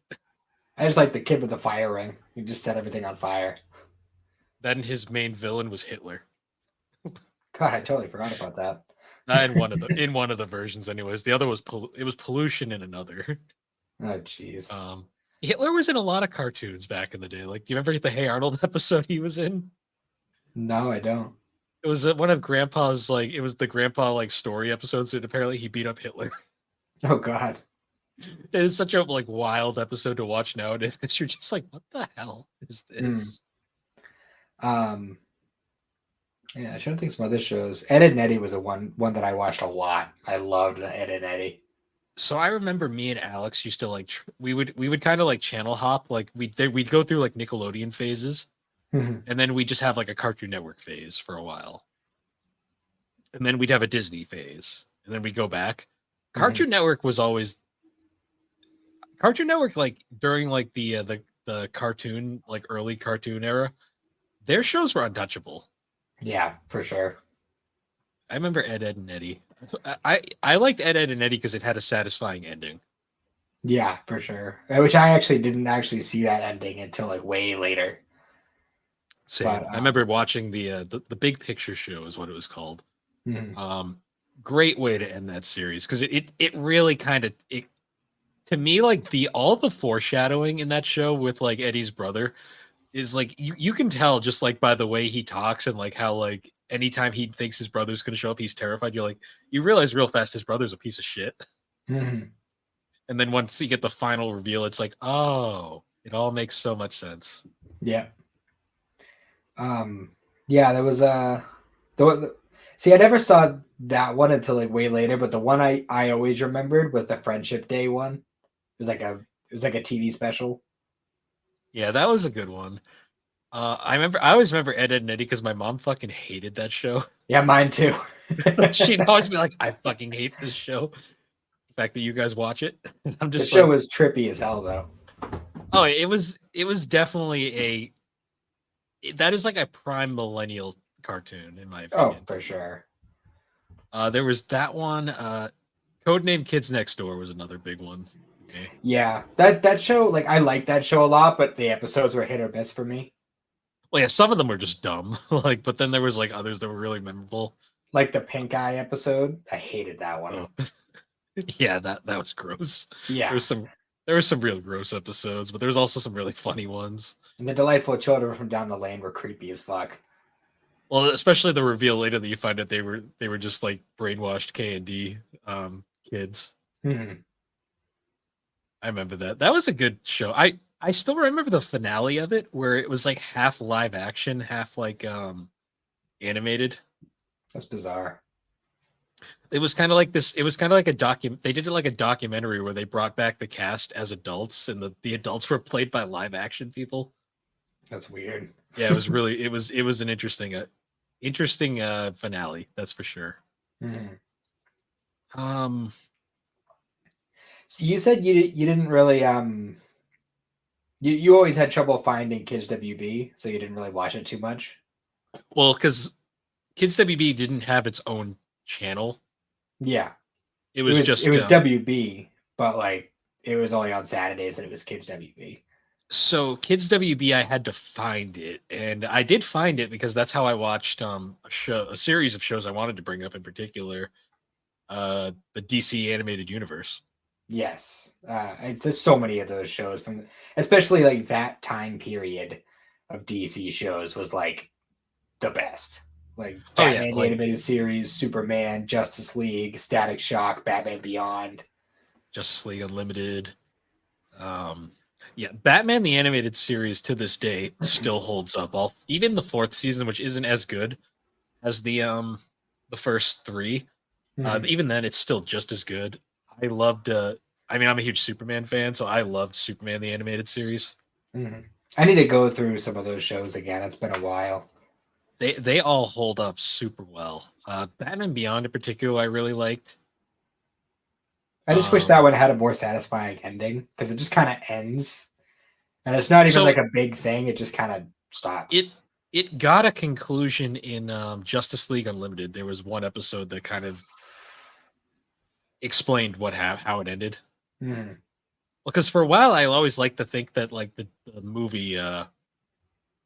Speaker 2: I just like the kid with the fire ring. He just set everything on fire.
Speaker 1: Then his main villain was Hitler.
Speaker 2: God, I totally forgot about that.
Speaker 1: In one of the versions, anyways. The other was it was pollution in another.
Speaker 2: Oh, jeez.
Speaker 1: Hitler was in a lot of cartoons back in the day. Like, do you remember the Hey Arnold episode he was in?
Speaker 2: No, I don't.
Speaker 1: It was one of Grandpa's like it was the Grandpa like story episodes that apparently he beat up Hitler.
Speaker 2: Oh, God.
Speaker 1: It is such a like wild episode to watch nowadays because you're just like, what the hell is this?
Speaker 2: Um, yeah, I should think some other shows. Ed and Eddie was a one that I watched a lot. I loved Ed and Eddie.
Speaker 1: So I remember me and Alex used to like we would kind of like channel hop, like we'd go through like Nickelodeon phases,
Speaker 2: Mhm.
Speaker 1: and then we just have like a Cartoon Network phase for a while, and then we'd have a Disney phase, and then we go back.
Speaker 2: Mhm.
Speaker 1: Cartoon Network was always Cartoon Network, like during like the cartoon, like early cartoon era. Their shows were untouchable.
Speaker 2: Yeah, for sure.
Speaker 1: I remember Ed, Ed, and Eddie. I liked Ed, Ed, and Eddie because it had a satisfying ending.
Speaker 2: Yeah, for sure. Which I actually didn't actually see that ending until like way later. But
Speaker 1: Same. I remember watching the Big Picture Show is what it was called.
Speaker 2: mhm.
Speaker 1: Um, Great way to end that series because it really kind of it to me like the all the foreshadowing in that show with like Eddie's brother is like you can tell just like by the way he talks and like how like anytime he thinks his brother's going to show up he's terrified. You're like you realize real fast his brother's a piece of shit.
Speaker 2: Mhm.
Speaker 1: And then once you get the final reveal, it's like, oh, it all makes so much sense.
Speaker 2: Yeah. Um, yeah, there was see, I never saw that one until like way later, but the one I always remembered was the Friendship Day one. It was like a TV special.
Speaker 1: Yeah, that was a good one. I always remember Ed, Ed and Eddie because my mom fucking hated that show.
Speaker 2: Yeah, mine too.
Speaker 1: She'd
Speaker 2: The
Speaker 1: always be like, I fucking hate this show. The fact that you guys watch it. I'm just
Speaker 2: show
Speaker 1: like,
Speaker 2: was trippy as hell though.
Speaker 1: oh, it was definitely that is like a prime millennial cartoon, in my
Speaker 2: Oh,
Speaker 1: opinion.
Speaker 2: for sure.
Speaker 1: There was that one, Codename Kids Next Door was another big one. Okay.
Speaker 2: Yeah, that show, like I like that show a lot, but the episodes were hit or miss for me.
Speaker 1: Well, yeah, some of them were just dumb. Like, but then there was like others that were really memorable.
Speaker 2: Like the pink eye episode, I hated that one.
Speaker 1: Oh, yeah, that was gross. There
Speaker 2: Yeah,
Speaker 1: was some there were some real gross episodes, but there was also some really funny ones.
Speaker 2: and the delightful children from down the lane were creepy as fuck.
Speaker 1: Well, especially the reveal later that you find out they were just like brainwashed K and D kids.
Speaker 2: Mhm.
Speaker 1: I remember that. That was a good show. I still remember the finale of it where it was like half live action, half like animated.
Speaker 2: That's bizarre.
Speaker 1: It was kind of like this. It was kind of like a document. They did it like a documentary where they brought back the cast as adults, and the adults were played by live action people.
Speaker 2: That's weird.
Speaker 1: Yeah, it was really it was an interesting finale. That's for sure.
Speaker 2: Mhm.
Speaker 1: Um,
Speaker 2: So you said you didn't really you always had trouble finding Kids WB, so you didn't really watch it too much.
Speaker 1: well, because Kids WB didn't have its own channel.
Speaker 2: Yeah,
Speaker 1: It
Speaker 2: it
Speaker 1: was
Speaker 2: was it
Speaker 1: just
Speaker 2: was WB, but like it was only on Saturdays and it was Kids WB.
Speaker 1: so Kids WB. I had to find it, and I did find it because that's how I watched a series of shows I wanted to bring up in particular, the DC animated universe.
Speaker 2: Yes, it's there's so many of those shows from, especially like that time period of DC shows was like the best. Like
Speaker 1: Oh yeah,
Speaker 2: Batman the
Speaker 1: like
Speaker 2: Animated Series, Superman, Justice League, Static Shock, Batman Beyond.
Speaker 1: Justice League Unlimited. Um, yeah, Batman the animated series to this day still holds up. All even the fourth season, which isn't as good as the first three.
Speaker 2: Mhm.
Speaker 1: Even then, it's still just as good. I loved. I mean, I'm a huge Superman fan, so I loved Superman the animated series.
Speaker 2: Mhm. I need to go through some of those shows again. It's been a while.
Speaker 1: They all hold up super well. Batman Beyond in particular, I really liked.
Speaker 2: I just wish that
Speaker 1: Um,
Speaker 2: one had a more satisfying ending because it just kind of ends, and it's not even
Speaker 1: so
Speaker 2: like a big thing. It just kind of stops.
Speaker 1: it it got a conclusion in Justice League Unlimited. There was one episode that kind of explained how it ended.
Speaker 2: Mhm.
Speaker 1: Because for a while, I always liked to think that like the movie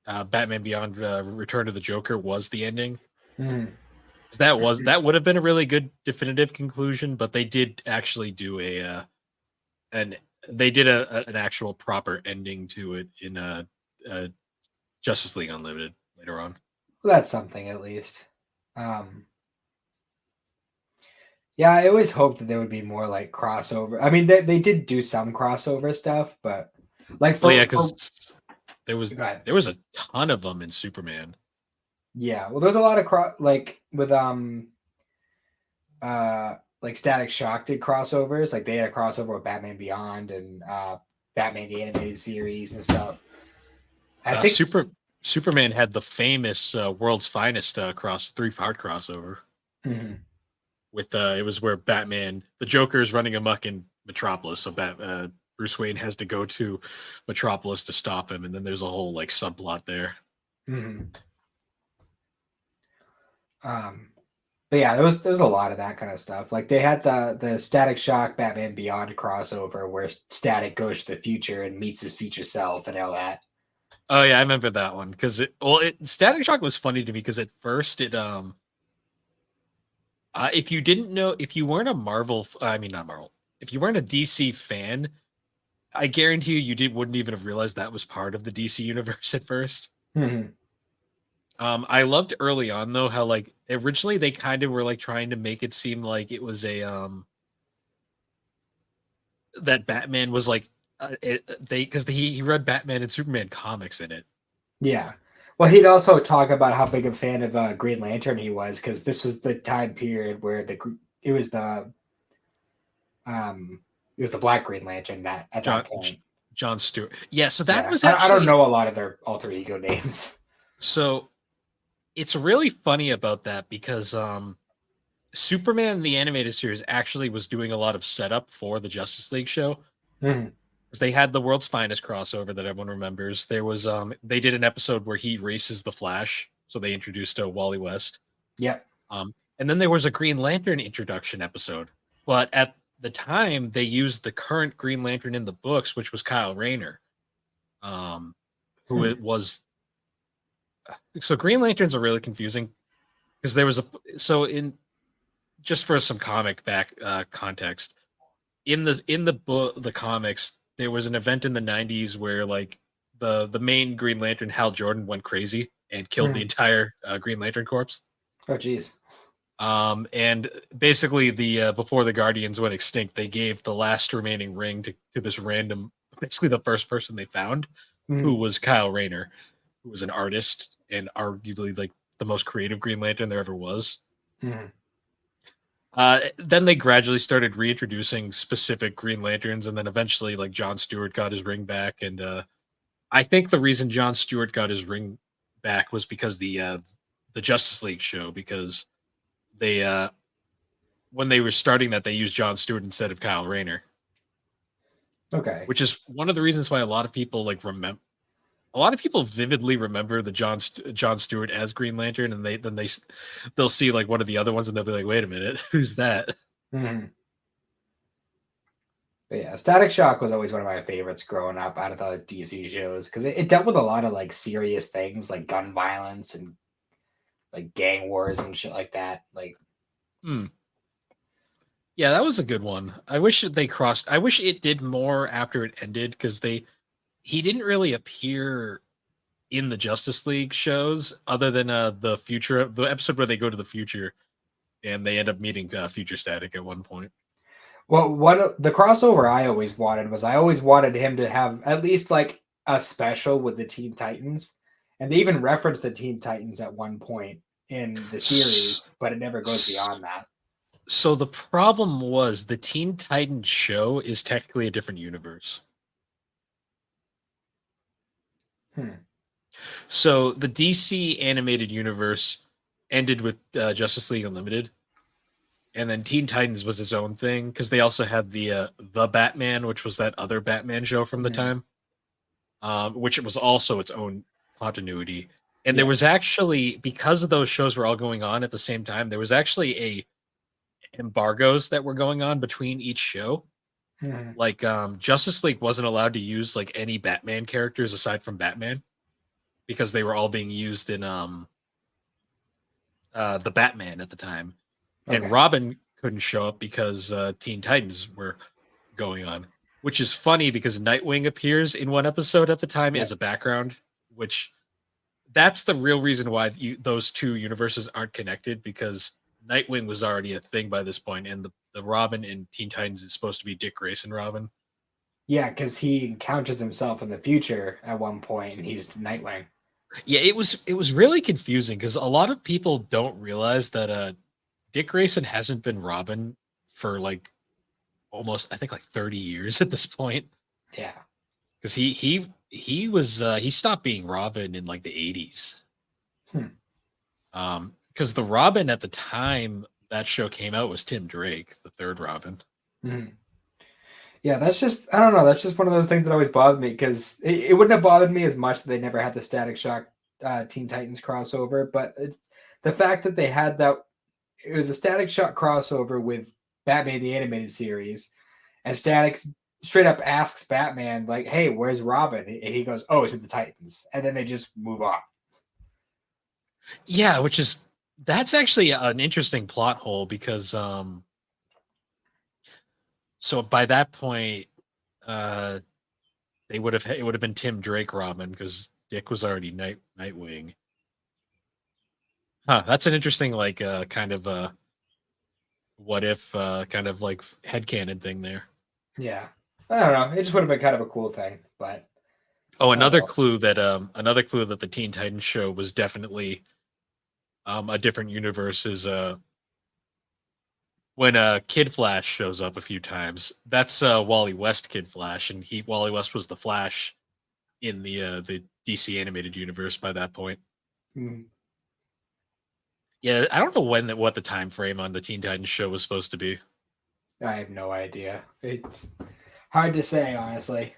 Speaker 1: Batman Beyond Return of the Joker was the ending.
Speaker 2: Mhm.
Speaker 1: 'Cause that would have been a really good definitive conclusion, but they did actually do an they did an actual proper ending to it in uh Justice League Unlimited later on.
Speaker 2: Well, that's something at least. Um, yeah, I always hoped that there would be more like crossover. I mean, they did do some crossover stuff, but like
Speaker 1: Well, yeah,
Speaker 2: for
Speaker 1: because there was
Speaker 2: go ahead.
Speaker 1: there was a ton of them in Superman.
Speaker 2: Yeah, well, there's a lot of like with like Static Shock did crossovers. Like they had a crossover with Batman Beyond and Batman the Animated Series and stuff. I think.
Speaker 1: Superman had the famous World's Finest cross 3-part crossover
Speaker 2: Mhm.
Speaker 1: with it was where Batman, the Joker is running amok in Metropolis, so Bruce Wayne has to go to Metropolis to stop him, and then there's a whole like subplot there.
Speaker 2: Mhm. But yeah, there was a lot of that kind of stuff. Like they had the Static Shock Batman Beyond crossover where Static goes to the future and meets his future self and all that.
Speaker 1: Oh yeah, I remember that one because Static Shock was funny to me because at first if you didn't know, if you weren't a Marvel, I mean not Marvel, if you weren't a DC fan, I guarantee you wouldn't even have realized that was part of the DC universe at first.
Speaker 2: Mhm.
Speaker 1: I loved early on though how like originally they kind of were like trying to make it seem like it was a that Batman was like because he read Batman and Superman comics in it.
Speaker 2: Yeah. Well, he'd also talk about how big a fan of Green Lantern he was because this was the time period where it was the it was the Black Green Lantern that at
Speaker 1: John
Speaker 2: that point.
Speaker 1: John Stewart. Yeah, so that
Speaker 2: Yeah,
Speaker 1: was
Speaker 2: I don't
Speaker 1: actually
Speaker 2: know a lot of their alter ego names.
Speaker 1: so it's really funny about that because Superman the animated series actually was doing a lot of setup for the Justice League show.
Speaker 2: Mhm.
Speaker 1: Because they had the World's Finest crossover that everyone remembers. There was they did an episode where he races the Flash, so they introduced Wally West.
Speaker 2: Yep.
Speaker 1: And then there was a Green Lantern introduction episode, but at the time they used the current Green Lantern in the books, which was Kyle Rayner, who it was. So Green Lanterns are really confusing because there was in just for some comic back context in the book the comics there was an event in the 90s where like the main Green Lantern Hal Jordan went crazy and killed the entire Green Lantern corps.
Speaker 2: Oh, geez.
Speaker 1: And basically the before the Guardians went extinct, they gave the last remaining ring to this random, basically the first person they found, who was Kyle Rayner, who was an artist and arguably like the most creative Green Lantern there ever was. Then they gradually started reintroducing specific Green Lanterns, and then eventually, like John Stewart got his ring back. And I think the reason John Stewart got his ring back was because the Justice League show, because they when they were starting that, they used John Stewart instead of Kyle Rayner.
Speaker 2: Okay.
Speaker 1: Which is one of the reasons why a lot of people like remember. A lot of people vividly remember the John Stewart as Green Lantern, and they'll see like one of the other ones, and they'll be like, "Wait a minute, who's that?"
Speaker 2: But yeah, Static Shock was always one of my favorites growing up out of the DC shows because it dealt with a lot of like serious things like gun violence and like gang wars and shit like that. Like,
Speaker 1: yeah, that was a good one. I wish they crossed. I wish it did more after it ended because he didn't really appear in the Justice League shows other than the episode where they go to the future and they end up meeting Future Static at one point.
Speaker 2: well, the crossover I always wanted him to have at least like a special with the Teen Titans, and they even referenced the Teen Titans at one point in the series, but it never goes beyond that.
Speaker 1: So the problem was the Teen Titans show is technically a different universe. So the DC animated universe ended with Justice League Unlimited, and then Teen Titans was its own thing because they also had the Batman, which was that other Batman show from the time, which it was also its own continuity. And there was actually, because of those shows were all going on at the same time, there was actually embargoes that were going on between each show. Like Justice League wasn't allowed to use like any Batman characters aside from Batman because they were all being used in the Batman at the time. And Robin couldn't show up because Teen Titans were going on, which is funny because Nightwing appears in one episode at the time as a background, which that's the real reason why those two universes aren't connected, because Nightwing was already a thing by this point, and the Robin in Teen Titans is supposed to be Dick Grayson Robin.
Speaker 2: Yeah, because he encounters himself in the future at one point, and he's Nightwing.
Speaker 1: Yeah, it was really confusing because a lot of people don't realize that Dick Grayson hasn't been Robin for like almost, I think, like 30 years at this point.
Speaker 2: Yeah.
Speaker 1: Because he stopped being Robin in like the 80s.
Speaker 2: Hmm.
Speaker 1: Because the Robin at the time that show came out was Tim Drake, the third Robin.
Speaker 2: Mhm. Yeah, that's just, I don't know. That's just one of those things that always bothered me because it wouldn't have bothered me as much that they never had the Static Shock Teen Titans crossover. But the fact that they had that, it was a Static Shock crossover with Batman the Animated Series, and Static straight up asks Batman, like, hey, where's Robin? And he goes, oh, to the Titans. And then they just move on.
Speaker 1: Yeah, that's actually an interesting plot hole because so by that point, uh it would have been Tim Drake Robin because Dick was already Nightwing. Huh, that's an interesting like kind of what if kind of like headcanon thing there.
Speaker 2: Yeah. I don't know. It just would have been kind of a cool thing, but
Speaker 1: Oh,
Speaker 2: oh well.
Speaker 1: another clue that the Teen Titans show was definitely a different universe is when Kid Flash shows up a few times. That's Wally West Kid Flash, and Wally West was the Flash in the DC animated universe by that point.
Speaker 2: Hmm.
Speaker 1: Yeah, I don't know what the time frame on the Teen Titans show was supposed to be.
Speaker 2: I have no idea. It's hard to say, honestly.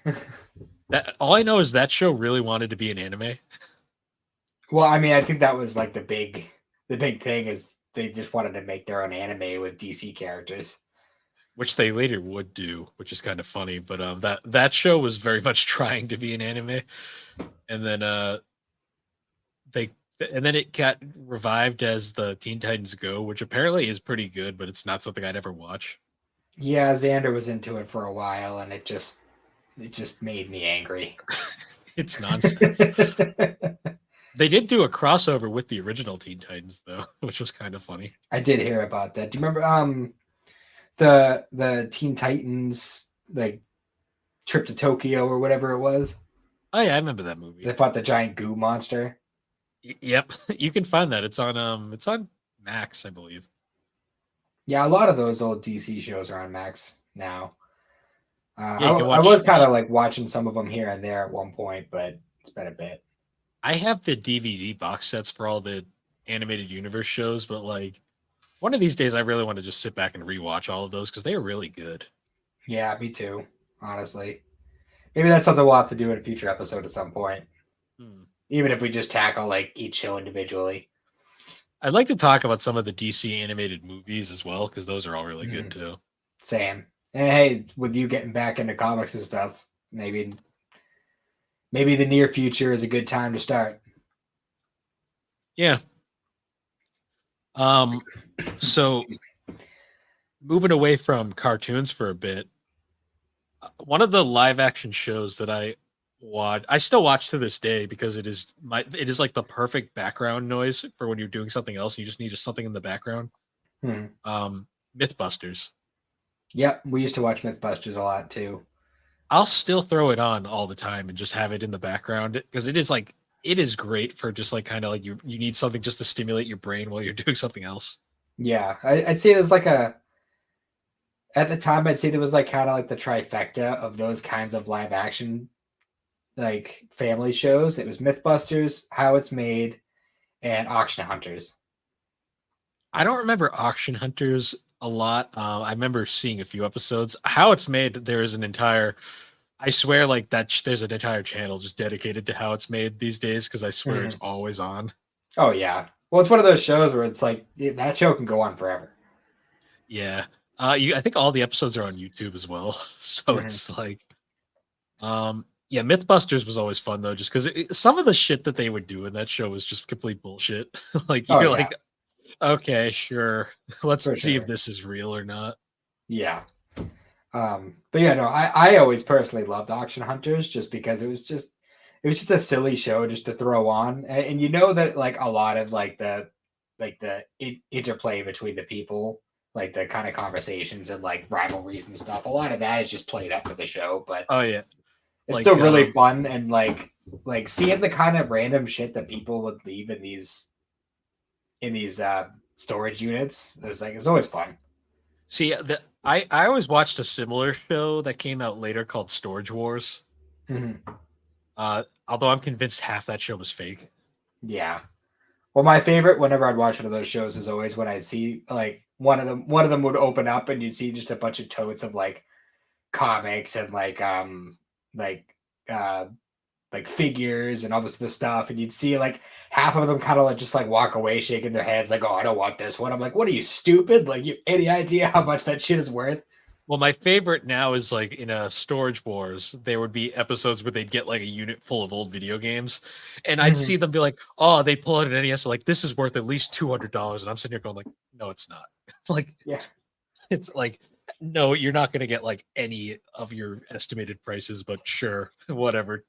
Speaker 1: That all I know is that show really wanted to be an anime,
Speaker 2: Well, I mean, I think that was like the big thing is they just wanted to make their own anime with DC characters.
Speaker 1: which they later would do, which is kind of funny. But that show was very much trying to be an anime, and then they and then it got revived as the Teen Titans Go, which apparently is pretty good, but it's not something I'd ever watch.
Speaker 2: Yeah, Xander was into it for a while, and it just made me angry.
Speaker 1: It's nonsense. They did do a crossover with the original Teen Titans though, which was kind of funny.
Speaker 2: I did hear about that. Do you remember the Teen Titans like trip to Tokyo or whatever it was?
Speaker 1: Oh yeah, I remember that movie.
Speaker 2: They fought the giant goo monster.
Speaker 1: Yep, you can find that. It's on Max, I believe.
Speaker 2: Yeah, a lot of those old DC shows are on Max now.
Speaker 1: Yeah, you can
Speaker 2: I was
Speaker 1: watch.
Speaker 2: kind of like watching some of them here and there at one point, but it's been a bit.
Speaker 1: I have the DVD box sets for all the animated universe shows, but like one of these days, I really want to just sit back and rewatch all of those because they are really good.
Speaker 2: Yeah, me too. Honestly, maybe that's something we'll have to do in a future episode at some point.
Speaker 1: Hmm.
Speaker 2: Even if we just tackle like each show individually.
Speaker 1: I'd like to talk about some of the DC animated movies as well because those are all really good too.
Speaker 2: Same. And hey, with you getting back into comics and stuff, maybe the near future is a good time to start.
Speaker 1: Yeah. So moving away from cartoons for a bit, one of the live action shows that I still watch to this day because it is like the perfect background noise for when you're doing something else. You just need something in the background.
Speaker 2: Hmm.
Speaker 1: Mythbusters.
Speaker 2: Yep, we used to watch Mythbusters a lot too.
Speaker 1: I'll still throw it on all the time and just have it in the background because it is great for just like kind of like you need something just to stimulate your brain while you're doing something else.
Speaker 2: Yeah, I'd say there's like at the time I'd say there was like kind of like the trifecta of those kinds of live action like family shows. It was Mythbusters, How It's Made, and Auction Hunters.
Speaker 1: I don't remember Auction Hunters a lot. I remember seeing a few episodes. How It's Made, there is an entire, I swear, like that. There's an entire channel just dedicated to How It's Made these days because I swear it's
Speaker 2: Mhm.
Speaker 1: always on.
Speaker 2: Oh yeah. Well, it's one of those shows where it's like that show can go on forever.
Speaker 1: Yeah. I think all the episodes are on YouTube as well. So
Speaker 2: Mhm.
Speaker 1: it's like, yeah, Mythbusters was always fun though, just because some of the shit that they would do in that show was just complete bullshit. Like
Speaker 2: Oh
Speaker 1: you're
Speaker 2: yeah,
Speaker 1: like, okay, sure, let's
Speaker 2: for
Speaker 1: see if
Speaker 2: sure.
Speaker 1: this is real or not.
Speaker 2: Yeah. But yeah, no, I always personally loved Auction Hunters just because it was just a silly show just to throw on, and you know that like a lot of like the interplay between the people, like the kind of conversations and like rivalries and stuff. A lot of that is just played up for the show, but
Speaker 1: Oh yeah,
Speaker 2: it's still
Speaker 1: like
Speaker 2: really fun and like seeing the kind of random shit that people would leave in these storage units. It's always fun.
Speaker 1: See, I always watched a similar show that came out later called Storage Wars.
Speaker 2: Mhm.
Speaker 1: Although I'm convinced half that show was fake.
Speaker 2: Yeah. Well, my favorite whenever I'd watch one of those shows is always when I'd see like one of them would open up and you'd see just a bunch of totes of like comics and like uh like figures and all this other stuff, and you'd see like half of them kind of like just like walk away shaking their heads like, oh, I don't want this one. I'm like, what are you, stupid? Like, you any idea how much that shit is worth?
Speaker 1: Well, my favorite now is like in a Storage Wars, there would be episodes where they'd get like a unit full of old video games, and I'd
Speaker 2: Mhm.
Speaker 1: see them be like, "Oh, they pull out an NES, like this is worth at least $200," and I'm sitting here going like, "No, it's not." Like
Speaker 2: Yeah.
Speaker 1: it's like, no, you're not going to get like any of your estimated prices, but sure, whatever.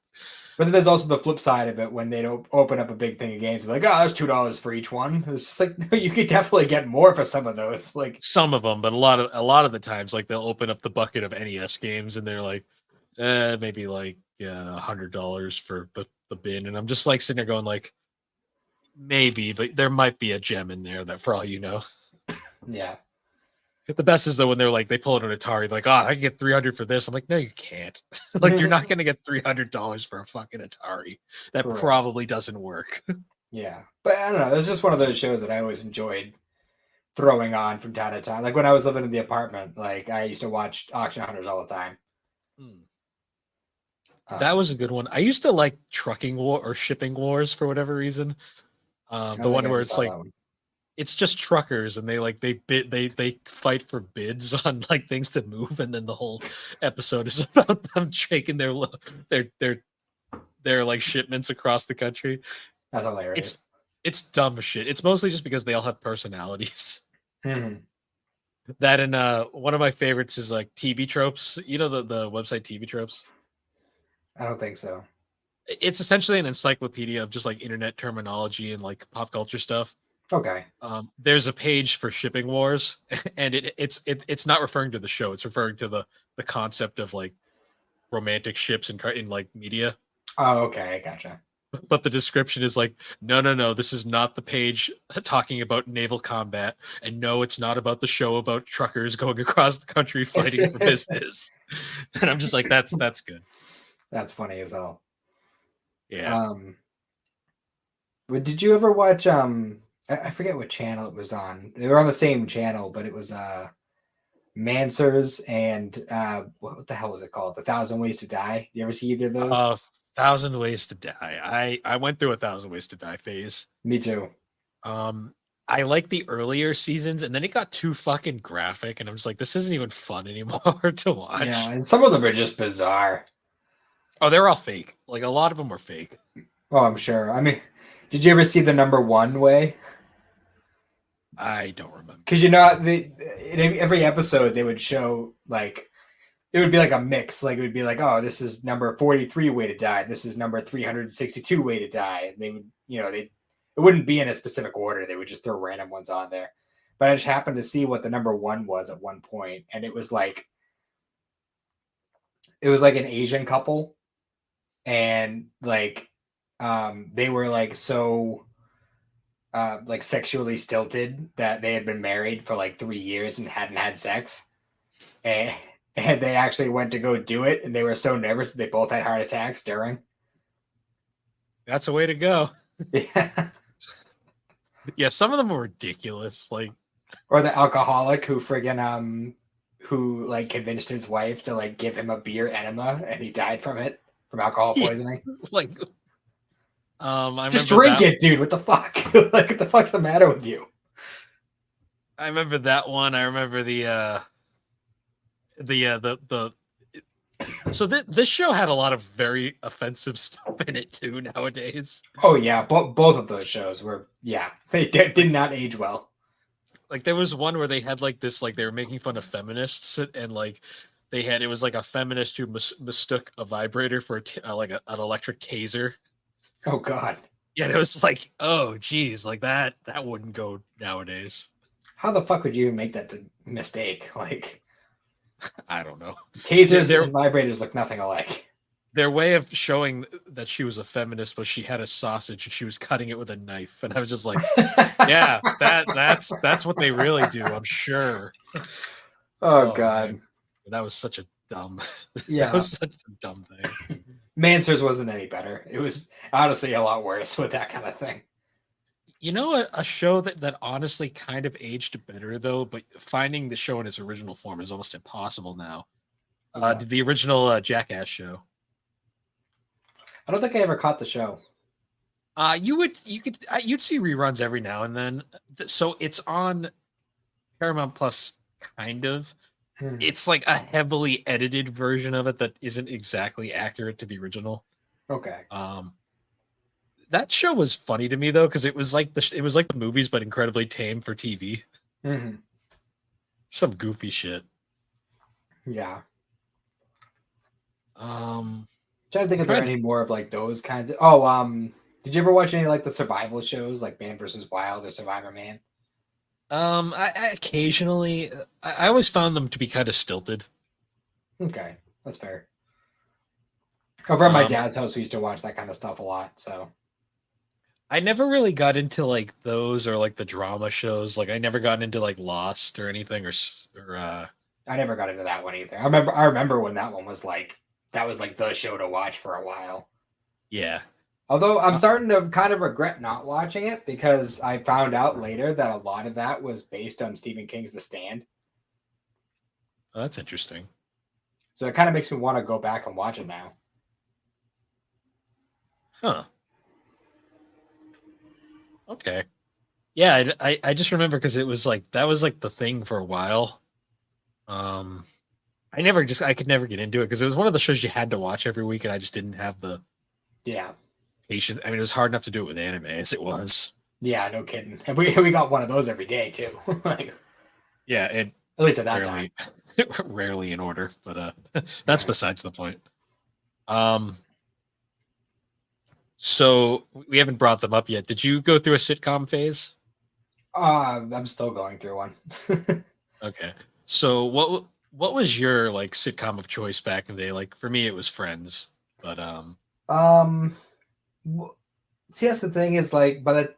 Speaker 2: But then there's also the flip side of it when they don't open up a big thing of games, like, oh, that's $2 for each one. It's just like, no, you could definitely get more for some of those. Like,
Speaker 1: Some of them, but a lot of the times, like they'll open up the bucket of NES games and they're like, maybe like $100 for the bin, and I'm just like sitting there going like, maybe, but there might be a gem in there that for all you know.
Speaker 2: yeah.
Speaker 1: The best is though when they're like they pull out an Atari, like, oh, I can get 300 for this. I'm like, no, you can't. Like, you're not gonna get $300 for a fucking Atari. That
Speaker 2: Right.
Speaker 1: probably doesn't work.
Speaker 2: Yeah. But I don't know. It's just one of those shows that I always enjoyed throwing on from time to time. Like when I was living in the apartment, like I used to watch Auction Hunters all the time.
Speaker 1: Hmm. That
Speaker 2: Um,
Speaker 1: was a good one. I used to like Trucking War or Shipping Wars for whatever reason.
Speaker 2: I
Speaker 1: The
Speaker 2: don't think
Speaker 1: one
Speaker 2: I
Speaker 1: where
Speaker 2: ever
Speaker 1: it's
Speaker 2: saw
Speaker 1: like
Speaker 2: that one.
Speaker 1: it's just truckers and they like they bid they fight for bids on like things to move, and then the whole episode is about them taking their their their like shipments across the country.
Speaker 2: That's hilarious.
Speaker 1: It's dumb shit. It's mostly just because they all have personalities.
Speaker 2: Mhm.
Speaker 1: That and one of my favorites is like TV tropes. You know the website TV tropes.
Speaker 2: I don't think so.
Speaker 1: It's essentially an encyclopedia of just like internet terminology and like pop culture stuff.
Speaker 2: Okay.
Speaker 1: There's a page for shipping wars, and it's not referring to the show. It's referring to the concept of like romantic ships in like media.
Speaker 2: Oh, okay. I gotcha.
Speaker 1: But the description is like, no, no, no, this is not the page talking about naval combat, and no, it's not about the show about truckers going across the country fighting for business. And I'm just like, that's good.
Speaker 2: That's funny as hell.
Speaker 1: Yeah.
Speaker 2: Um, but did you ever watch I forget what channel it was on. They were on the same channel, but it was Mansers and what the hell was it called? The Thousand Ways to Die. You ever see either of those?
Speaker 1: A Thousand Ways to Die. I went through a Thousand Ways to Die phase.
Speaker 2: Me too.
Speaker 1: Um, I like the earlier seasons, and then it got too fucking graphic, and I'm just like, this isn't even fun anymore to
Speaker 2: Yeah,
Speaker 1: watch.
Speaker 2: and some of them are just bizarre.
Speaker 1: Oh, they're all fake. Like a lot of them were fake.
Speaker 2: Oh, I'm sure. I mean, did you ever see the number one way?
Speaker 1: I don't remember.
Speaker 2: Because you know, in every episode they would show like it would be like a mix. Like it would be like, oh, this is number 43 way to die. This is number 362 way to die. And they would, it wouldn't be in a specific order. They would just throw random ones on there. But I just happened to see what the number one was at one point, and it was like an Asian couple, and like they were like so like sexually stilted that they had been married for like 3 years and hadn't had sex, and and they actually went to go do it, and they were so nervous that they both had heart attacks during.
Speaker 1: That's a way to go.
Speaker 2: Yeah.
Speaker 1: Yeah, some of them were ridiculous. Like,
Speaker 2: Or the alcoholic who who like convinced his wife to like give him a beer enema and he died from it, from alcohol
Speaker 1: yeah,
Speaker 2: poisoning.
Speaker 1: like, I
Speaker 2: Just
Speaker 1: remember
Speaker 2: drink
Speaker 1: that.
Speaker 2: it, dude. What the fuck? Like, what the fuck's the matter with you?
Speaker 1: I remember that one. I remember the. So this show had a lot of very offensive stuff in it too nowadays.
Speaker 2: Oh yeah, both of those shows were, yeah, they did not age well.
Speaker 1: Like there was one where they had like this, like they were making fun of feminists, and like it was like a feminist who mistook a vibrator for like an electric taser.
Speaker 2: Oh god,
Speaker 1: Yeah, and it was like, oh geez, like that wouldn't go nowadays.
Speaker 2: how the fuck would you even make that mistake? Like,
Speaker 1: I don't know.
Speaker 2: tasers
Speaker 1: Their
Speaker 2: and vibrators look nothing alike.
Speaker 1: their way of showing that she was a feminist was she had a sausage and she was cutting it with a knife, and I was just like, yeah, that's what they really do, I'm sure.
Speaker 2: Oh
Speaker 1: Oh man,
Speaker 2: God.
Speaker 1: that was such a dumb. That
Speaker 2: Yeah.
Speaker 1: was such a dumb thing.
Speaker 2: Mansers wasn't any better. It was honestly a lot worse with that kind of thing.
Speaker 1: You know, a show that honestly kind of aged better though, but finding the show in its original form is almost impossible now.
Speaker 2: What's that?
Speaker 1: The original Jackass show.
Speaker 2: I don't think I ever caught the show.
Speaker 1: You'd see reruns every now and then. So it's on Paramount Plus, kind of.
Speaker 2: Hmm.
Speaker 1: It's like a heavily edited version of it that isn't exactly accurate to the original.
Speaker 2: Okay.
Speaker 1: Um, that show was funny to me though because it was like the movies but incredibly tame for TV.
Speaker 2: Hmm.
Speaker 1: Some goofy shit.
Speaker 2: Yeah.
Speaker 1: Um,
Speaker 2: Trying to think
Speaker 1: I'm
Speaker 2: if there are
Speaker 1: trying.
Speaker 2: any more of like those kinds of. Oh, did you ever watch any like the survival shows like Man vs. Wild or Survivor Man?
Speaker 1: I occasionally, I always found them to be kind of stilted.
Speaker 2: Okay, that's fair. Over at my
Speaker 1: Um,
Speaker 2: dad's house, we used to watch that kind of stuff a lot. So
Speaker 1: I never really got into like those or like the drama shows. Like I never got into like Lost or anything or
Speaker 2: I never got into that one either. I remember when that one was like that was like the show to watch for a while.
Speaker 1: yeah.
Speaker 2: Although I'm
Speaker 1: Uh,
Speaker 2: starting to kind of regret not watching it because I found out later that a lot of that was based on Stephen King's The Stand.
Speaker 1: that's interesting.
Speaker 2: So it kind of makes me want to go back and watch it now.
Speaker 1: Huh. Okay. Yeah, I just remember because it was like that was like the thing for a while. Um, I could never get into it because it was one of the shows you had to watch every week, and I just didn't have the
Speaker 2: Yeah.
Speaker 1: patience. I mean, it was hard enough to do it with anime as it was.
Speaker 2: Yeah, no kidding. And we got one of those every day too. Like
Speaker 1: Yeah, and
Speaker 2: at least at that time.
Speaker 1: rarely rarely in order, but that's besides the point. Um, so we haven't brought them up yet. Did you go through a sitcom phase?
Speaker 2: I'm still going through one.
Speaker 1: Okay. So what was your like sitcom of choice back in the day? Like for me, it was Friends, but
Speaker 2: um, see, that's the thing is like, but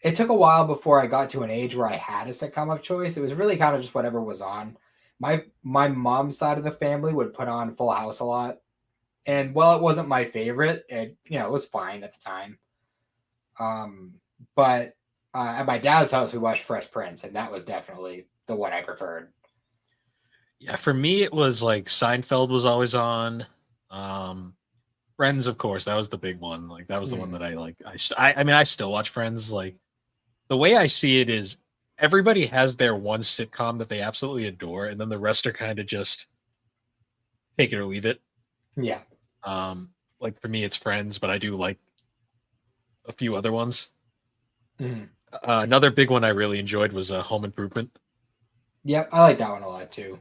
Speaker 2: it took a while before I got to an age where I had a sitcom of choice. It was really kind of just whatever was on. My mom's side of the family would put on Full House a lot, and while it wasn't my favorite, it was fine at the time. But at my dad's house, we watched Fresh Prince, and that was definitely the one I preferred.
Speaker 1: yeah, for me it was like Seinfeld was always on. Um, Friends, of course, that was the big one. Like that was the one
Speaker 2: Mm,
Speaker 1: that I like. I mean, I still watch Friends. Like the way I see it is everybody has their one sitcom that they absolutely adore, and then the rest are kind of just take it or leave it.
Speaker 2: yeah.
Speaker 1: Like for me, it's Friends, but I do like a few other ones.
Speaker 2: Mm.
Speaker 1: Another big one I really enjoyed was Home Improvement.
Speaker 2: Yep, I like that one a lot too.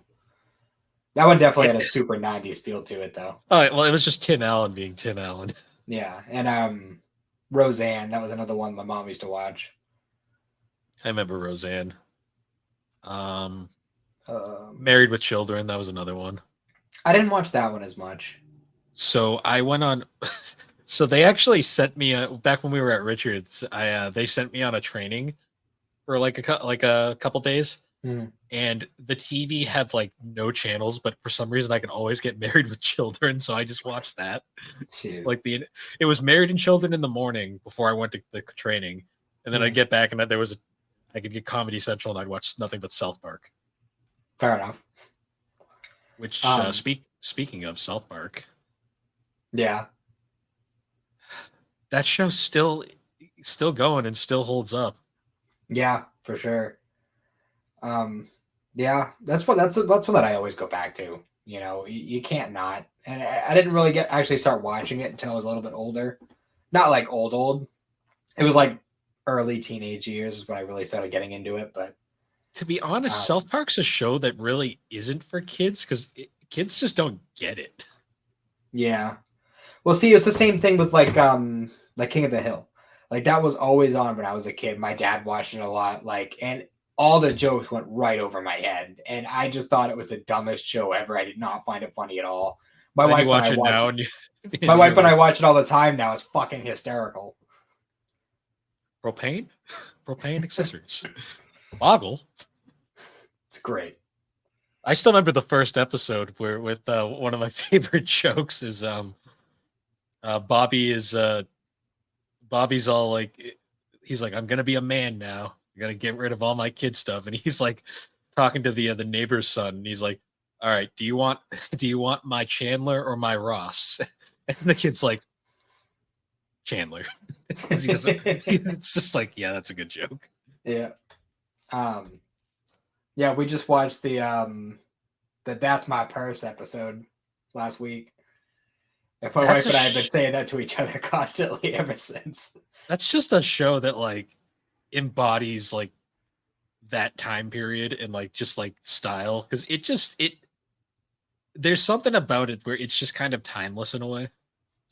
Speaker 2: That one definitely
Speaker 1: It,
Speaker 2: had a super 90s feel to it though.
Speaker 1: well, it was just Tim Allen being Tim Allen.
Speaker 2: Yeah. And Roseanne, that was another one my mom used to watch.
Speaker 1: I remember Roseanne. Um,
Speaker 2: Um,
Speaker 1: Married with Children, that was another one.
Speaker 2: I didn't watch that one as much.
Speaker 1: So I went on. So they actually sent me back when we were at Richards. They sent me on a training for like like a couple days,
Speaker 2: Mm.
Speaker 1: and the TV had like no channels, but for some reason I can always get Married with Children, so I just watched that.
Speaker 2: Jeez.
Speaker 1: Like it was Married and Children in the morning before I went to the training, and then I'd
Speaker 2: Mm.
Speaker 1: get back and I could get Comedy Central and I'd watch nothing but South Park.
Speaker 2: Fair enough.
Speaker 1: Which
Speaker 2: Um,
Speaker 1: speaking of South Park,
Speaker 2: yeah.
Speaker 1: that show's still going and still holds up.
Speaker 2: Yeah, for sure. Um, yeah, that's one that I always go back to. You can't not. And I didn't really actually start watching it until I was a little bit older. Not like old. It was like early teenage years is when I really started getting into it. But
Speaker 1: To be honest,
Speaker 2: um,
Speaker 1: South Park's a show that really isn't for kids because kids just don't get it.
Speaker 2: yeah. Well, see, it's the same thing with like King of the Hill. Like that was always on when I was a kid. My dad watched it a lot. Like and all the jokes went right over my head, and I just thought it was the dumbest show ever. I did not find it funny at all. My
Speaker 1: And then you
Speaker 2: wife and I
Speaker 1: watch it
Speaker 2: watch
Speaker 1: now,
Speaker 2: it.
Speaker 1: and
Speaker 2: My
Speaker 1: and
Speaker 2: wife
Speaker 1: you're
Speaker 2: and I
Speaker 1: like,
Speaker 2: watch it all the time now. It's fucking hysterical.
Speaker 1: propane, propane accessories, boggle.
Speaker 2: It's great.
Speaker 1: I still remember the first episode where with one of my favorite jokes is Bobby is Bobby's all like he's like, I'm gonna be a man now. I'm gonna get rid of all my kid stuff. And he's like talking to the neighbor's son, and he's like, all right, do you want my Chandler or my Ross? And the kid's like, Chandler. Because he doesn't it's just like, yeah, that's a good joke.
Speaker 2: Yeah. Yeah, we just watched the That's My Purse episode last week. And my wife and I have been saying that to each other constantly ever since.
Speaker 1: That's just a show that like embodies like that time period and like just like style, because it there's something about it where it's just kind of timeless in a way.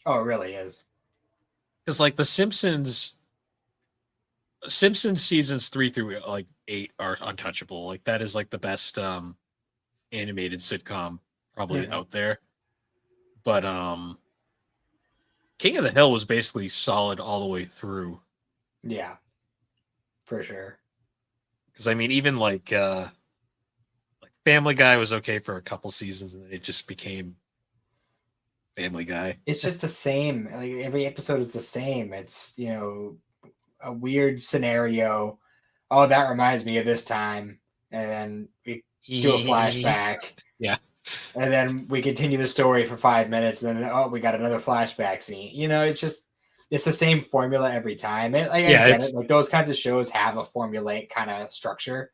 Speaker 2: Oh, it really is.
Speaker 1: Because like the Simpsons seasons 3 through like 8 are untouchable. Like that is like the best animated sitcom probably out there. But King of the Hill was basically solid all the way through.
Speaker 2: Yeah, for sure.
Speaker 1: Because I mean, even like Family Guy was okay for a couple seasons, and then it just became Family Guy.
Speaker 2: It's just the same. Like every episode is the same. It's, you know, a weird scenario. Oh, that reminds me of this time, and then we do a flashback.
Speaker 1: Yeah.
Speaker 2: And then we continue the story for 5 minutes, and then we got another flashback scene. You know, it's the same formula every time. I get it. Like those kinds of shows have a formulaic kind of structure,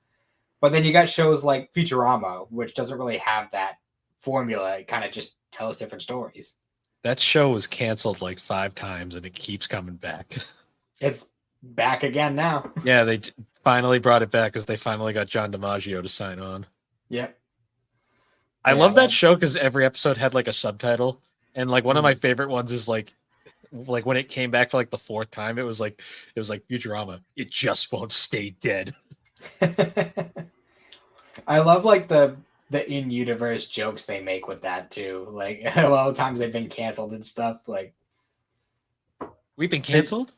Speaker 2: but then you got shows like Futurama, which doesn't really have that formula. It kind of just tells different stories.
Speaker 1: That show was canceled like 5 times, and it keeps coming back.
Speaker 2: It's back again now.
Speaker 1: Yeah, they finally brought it back because they finally got John DiMaggio to sign on.
Speaker 2: Yep.
Speaker 1: I love that show because every episode had like a subtitle, and like one of my favorite ones is like when it came back for like the 4th time, it was like Futurama. It just won't stay dead.
Speaker 2: I love like the in-universe jokes they make with that too. Like a lot of times they've been canceled and stuff. Like
Speaker 1: we've been canceled.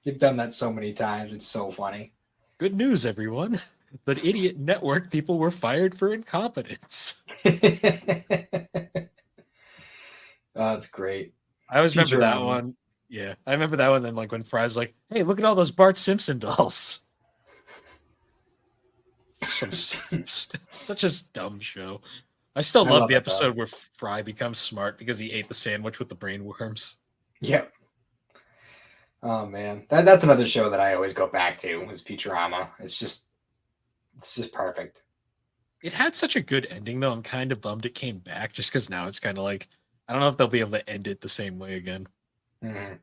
Speaker 2: They've done that so many times. It's so funny.
Speaker 1: Good news, everyone. The idiot network people were fired for incompetence.
Speaker 2: Oh, it's great.
Speaker 1: I always remember that one. Yeah, I remember that one. Then, like when Fry's like, "Hey, look at all those Bart Simpson dolls." Such a dumb show. I still love the episode where Fry becomes smart because he ate the sandwich with the brain worms.
Speaker 2: Yep. Oh man, that's another show that I always go back to is Futurama. It's just perfect.
Speaker 1: It had such a good ending, though. I'm kind of bummed it came back just because now it's kind of like, I don't know if they'll be able to end it the same way again.
Speaker 2: Mm-hmm.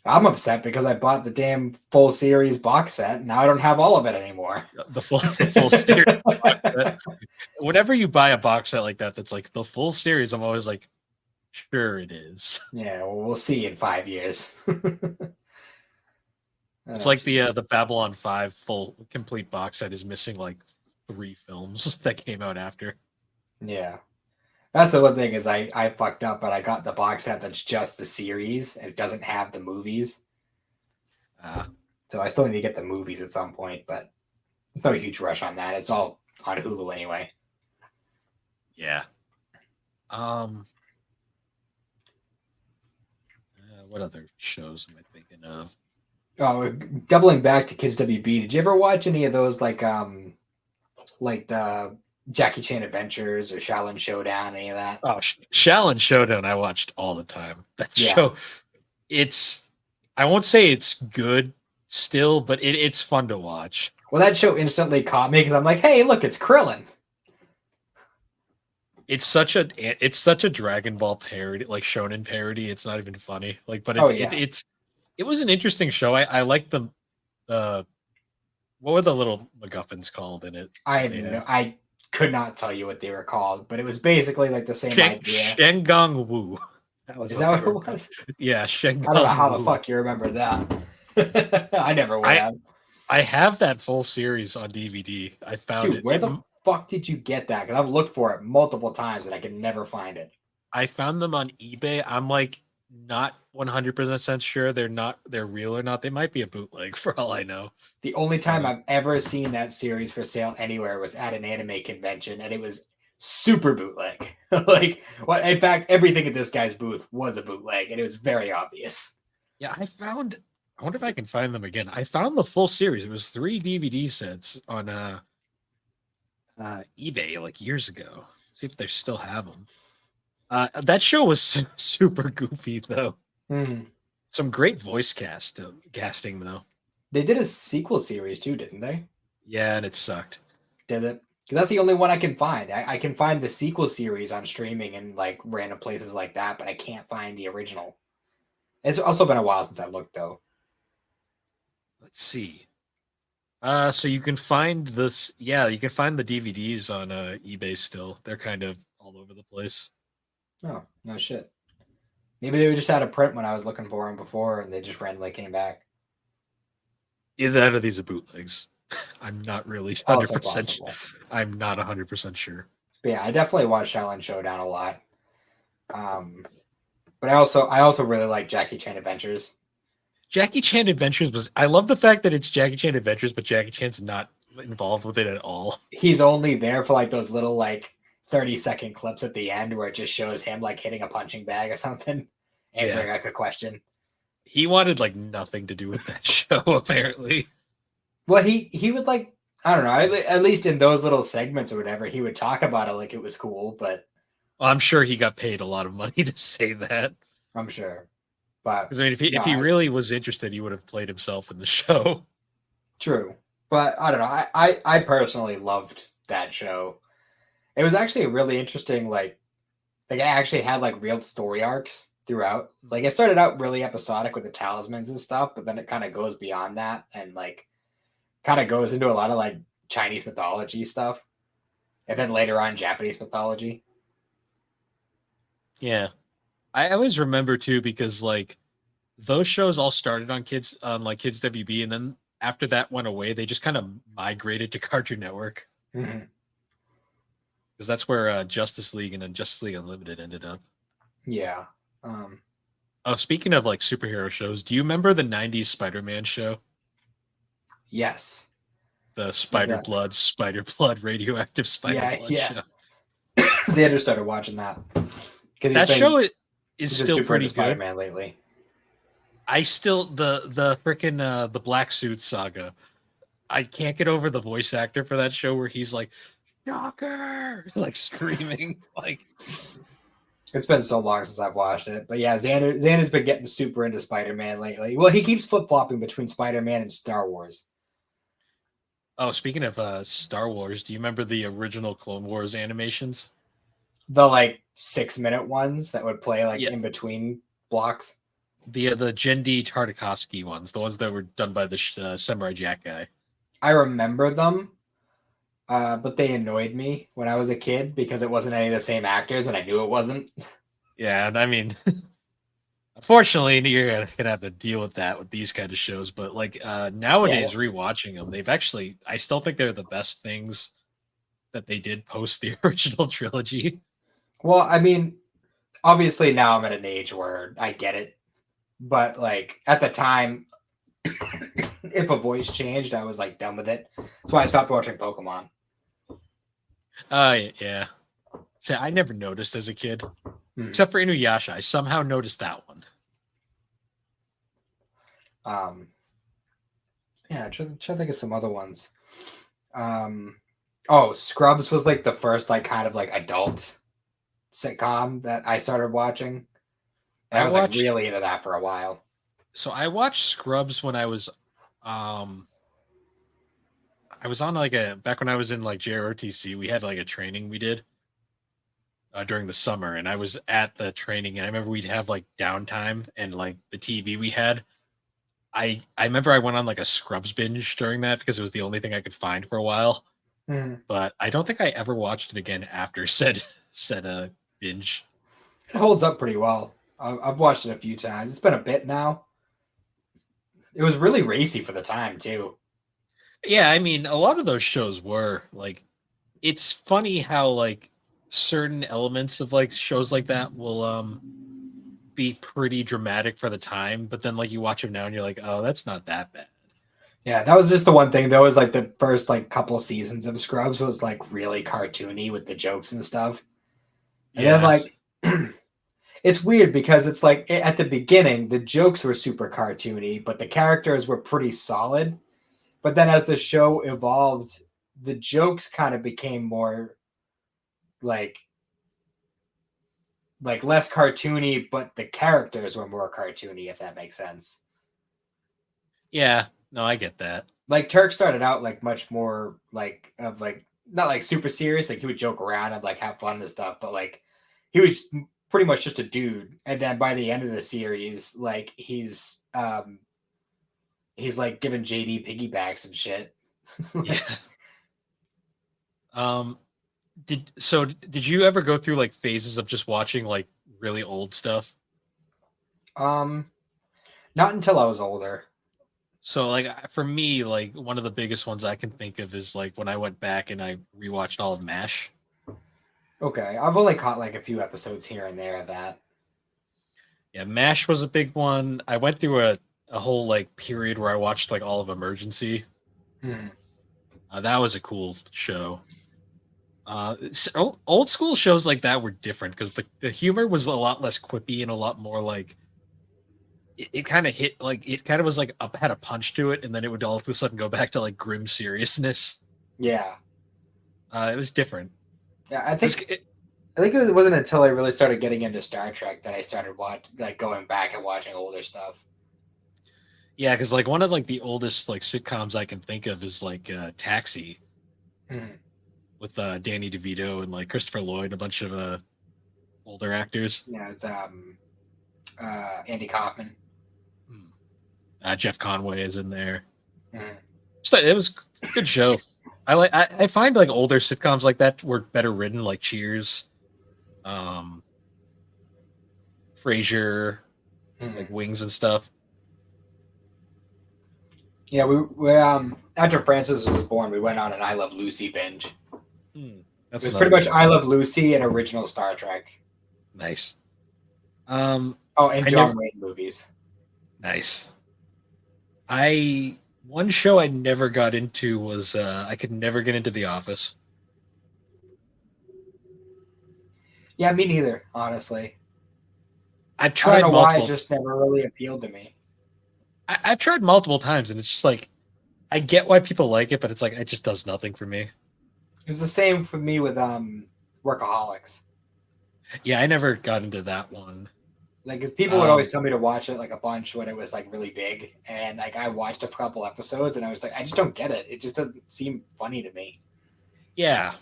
Speaker 2: I'm upset because I bought the damn full series box set. Now I don't have all of it anymore.
Speaker 1: The full series box set. Whenever you buy a box set like that, that's like the full series, I'm always like, sure it is.
Speaker 2: Yeah, well, we'll see in 5 years.
Speaker 1: It's like the Babylon 5 full complete box set is missing like 3 films that came out after.
Speaker 2: Yeah. That's the one thing is I fucked up, but I got the box set that's just the series. It doesn't have the movies. So I still need to get the movies at some point, but there's no huge rush on that. It's all on Hulu anyway.
Speaker 1: Yeah. What other shows am I thinking of?
Speaker 2: Oh, doubling back to Kids WB. Did you ever watch any of those like the Jackie Chan Adventures or Shaolin Showdown, any of that?
Speaker 1: Oh, Shaolin Showdown I watched all the time. That show, I won't say it's good still, but it's fun to watch.
Speaker 2: Well, that show instantly caught me because I'm like, hey, look, it's Krillin.
Speaker 1: It's such a Dragon Ball parody, like shonen parody. It's not even funny. Like, but it was an interesting show. I like the what were the little MacGuffins called in it?
Speaker 2: I could not tell you what they were called, but it was basically like the same idea.
Speaker 1: Shengong Wu.
Speaker 2: Is that what it was?
Speaker 1: Yeah, Shengong
Speaker 2: I don't know how the fuck you remember that. I never would have.
Speaker 1: I have that full series on DVD. I found it.
Speaker 2: Where the fuck did you get that? Because I've looked for it multiple times and I can never find it.
Speaker 1: I found them on eBay. I'm like not 100% sure they're real or not. They might be a bootleg for all I know.
Speaker 2: The only time
Speaker 1: Uh,
Speaker 2: I've ever seen that series for sale anywhere was at an anime convention, and it was super bootleg. Like, what? In fact, everything at this guy's booth was a bootleg, and it was very obvious.
Speaker 1: yeah, I wonder if I can find them again. I found the full series. It was 3 DVD sets on eBay like years ago. See if they still have them. That show was super goofy though.
Speaker 2: Mm.
Speaker 1: Some great casting though.
Speaker 2: They did a sequel series too, didn't they?
Speaker 1: Yeah, and it sucked.
Speaker 2: Did it? 'Cause that's the only one I can find. I can find the sequel series on streaming and like random places like that, but I can't find the original. It's also been a while since I looked though.
Speaker 1: Let's see. So you can find this. Yeah, you can find the DVDs on eBay still. They're kind of all over the place.
Speaker 2: Oh, no shit. Maybe they were just out of print when I was looking for them before and they just randomly came back.
Speaker 1: Either that or these are bootlegs. I'm not really
Speaker 2: Also
Speaker 1: 100%.
Speaker 2: possible.
Speaker 1: I'm not 100% sure.
Speaker 2: But yeah, I definitely watched Shaolin Showdown a lot. But I also really like Jackie Chan Adventures.
Speaker 1: Jackie Chan Adventures was. I love the fact that it's Jackie Chan Adventures, but Jackie Chan's not involved with it at all.
Speaker 2: He's only there for like those little like 30-second clips at the end where it just shows him like hitting a punching bag or something, answering like a question.
Speaker 1: He wanted like nothing to do with that show, apparently.
Speaker 2: Well, he would like, I don't know, at least in those little segments or whatever, he would talk about it like it was cool, but
Speaker 1: Well, I'm sure he got paid a lot of money to say that.
Speaker 2: I'm sure. But
Speaker 1: Because I mean, if he really was interested, he would have played himself in the show.
Speaker 2: True. But I don't know. I personally loved that show. It was actually a really interesting, like I actually had like real story arcs throughout. Like it started out really episodic with the talismans and stuff, but then it kind of goes beyond that and like kind of goes into a lot of like Chinese mythology stuff. And then later on Japanese mythology.
Speaker 1: Yeah. I always remember too, because like those shows all started on Kids WB, and then after that went away, they just kind of migrated to Cartoon Network.
Speaker 2: Mm-hmm.
Speaker 1: Because that's where Justice League and then Justice League Unlimited ended up.
Speaker 2: Yeah.
Speaker 1: Oh, speaking of like superhero shows, do you remember the 90s Spider-Man show?
Speaker 2: Yes.
Speaker 1: The Spider Blood radioactive Spider Blood show.
Speaker 2: Xander started watching that.
Speaker 1: That show is still pretty good.
Speaker 2: Spider-Man lately.
Speaker 1: I still the freaking the Black Suit saga. I can't get over the voice actor for that show where he's like, "Shocker!" like screaming. Like,
Speaker 2: it's been so long since I've watched it, but yeah, Xander's been getting super into Spider-Man lately. Well, he keeps flip-flopping between Spider-Man and Star Wars.
Speaker 1: Oh, speaking of Star Wars, do you remember the original Clone Wars animations?
Speaker 2: The like 6-minute ones that would play like in between blocks.
Speaker 1: The Jendi Tartakovsky ones, the ones that were done by the Samurai Jack guy.
Speaker 2: I remember them, but they annoyed me when I was a kid because it wasn't any of the same actors, and I knew it wasn't.
Speaker 1: Yeah, and I mean, unfortunately, you're gonna have to deal with that with these kind of shows. But like nowadays, rewatching them, I still think they're the best things that they did post the original trilogy.
Speaker 2: Well, I mean, obviously now I'm at an age where I get it. But like at the time, if a voice changed, I was like done with it. That's why I stopped watching Pokemon.
Speaker 1: Yeah. See, I never noticed as a kid, except for Inuyasha. I somehow noticed that one.
Speaker 2: Yeah, trying to think of some other ones. Scrubs was like the first like kind of like adult sitcom that I started watching. And I was like really into that for a while.
Speaker 1: So I watched Scrubs when I was on like back when I was in like JROTC, we had like a training we did during the summer, and I was at the training, and I remember we'd have like downtime and like the TV we had. I remember I went on like a Scrubs binge during that because it was the only thing I could find for a while. But I don't think I ever watched it again after said binge.
Speaker 2: It holds up pretty well. I've watched it a few times. It's been a bit now. It was really racy for the time too.
Speaker 1: Yeah, I mean, a lot of those shows were like, it's funny how like certain elements of like shows like that will be pretty dramatic for the time, but then like you watch them now and you're like, oh, that's not that bad.
Speaker 2: Yeah, that was just the one thing. That was like the first like couple seasons of Scrubs was like really cartoony with the jokes and stuff. And then
Speaker 1: Yeah.
Speaker 2: like it's weird because it's like at the beginning the jokes were super cartoony, but the characters were pretty solid. But then as the show evolved, the jokes kind of became more like less cartoony, but the characters were more cartoony, if that makes sense.
Speaker 1: Yeah. No, I get that.
Speaker 2: Like Turk started out like much more like of like not like super serious, like he would joke around and like have fun and stuff, but like he was pretty much just a dude. And then by the end of the series, like he's like giving JD piggybacks and shit.
Speaker 1: Yeah. Um, did you ever go through like phases of just watching like really old stuff?
Speaker 2: um Not until I was older.
Speaker 1: So like for me, like one of the biggest ones I can think of is like when I went back and I rewatched all of MASH.
Speaker 2: Okay. I've only caught like a few episodes here and there of that.
Speaker 1: Yeah, MASH was a big one. I went through a whole like period where I watched like all of Emergency.
Speaker 2: Hmm.
Speaker 1: That was a cool show. Old school shows like that were different because the humor was a lot less quippy and a lot more like it kind of hit like it kind of was like had a punch to it, and then it would all of a sudden go back to like grim seriousness.
Speaker 2: Yeah.
Speaker 1: It was different.
Speaker 2: Yeah,
Speaker 1: It,
Speaker 2: I think it wasn't until I really started getting into Star Trek that I started going back and watching older stuff.
Speaker 1: yeah, because like one of like the oldest like sitcoms I can think of is like Taxi
Speaker 2: Hmm.
Speaker 1: with Danny DeVito and like Christopher Lloyd and a bunch of older actors.
Speaker 2: Yeah, it's Andy Kaufman.
Speaker 1: Hmm. Jeff Conway is in there.
Speaker 2: Hmm.
Speaker 1: It was a good show. I find like older sitcoms like that were better written, like Cheers, um, Frasier,
Speaker 2: Hmm.
Speaker 1: like Wings and stuff.
Speaker 2: Yeah, we after Francis was born, we went on an I Love Lucy binge.
Speaker 1: Hmm.
Speaker 2: It
Speaker 1: That's
Speaker 2: was
Speaker 1: another
Speaker 2: pretty much
Speaker 1: good
Speaker 2: I
Speaker 1: one.
Speaker 2: Love Lucy and original Star Trek.
Speaker 1: Nice. Um,
Speaker 2: Oh, and
Speaker 1: I never
Speaker 2: John Wayne movies.
Speaker 1: nice. I One show I never got into was I could never get into The Office.
Speaker 2: Yeah, me neither, honestly.
Speaker 1: I've
Speaker 2: I don't
Speaker 1: tried
Speaker 2: know why it
Speaker 1: multiple.
Speaker 2: just never really appealed to me.
Speaker 1: I've tried multiple times, and it's just like I get why people like it, but it's like it just does nothing for me.
Speaker 2: It was the same for me with Workaholics.
Speaker 1: Yeah, I never got into that one.
Speaker 2: Like people would
Speaker 1: Um,
Speaker 2: always tell me to watch it like a bunch when it was like really big, and like I watched a couple episodes, and I was like, I just don't get it. It just doesn't seem funny to me.
Speaker 1: yeah,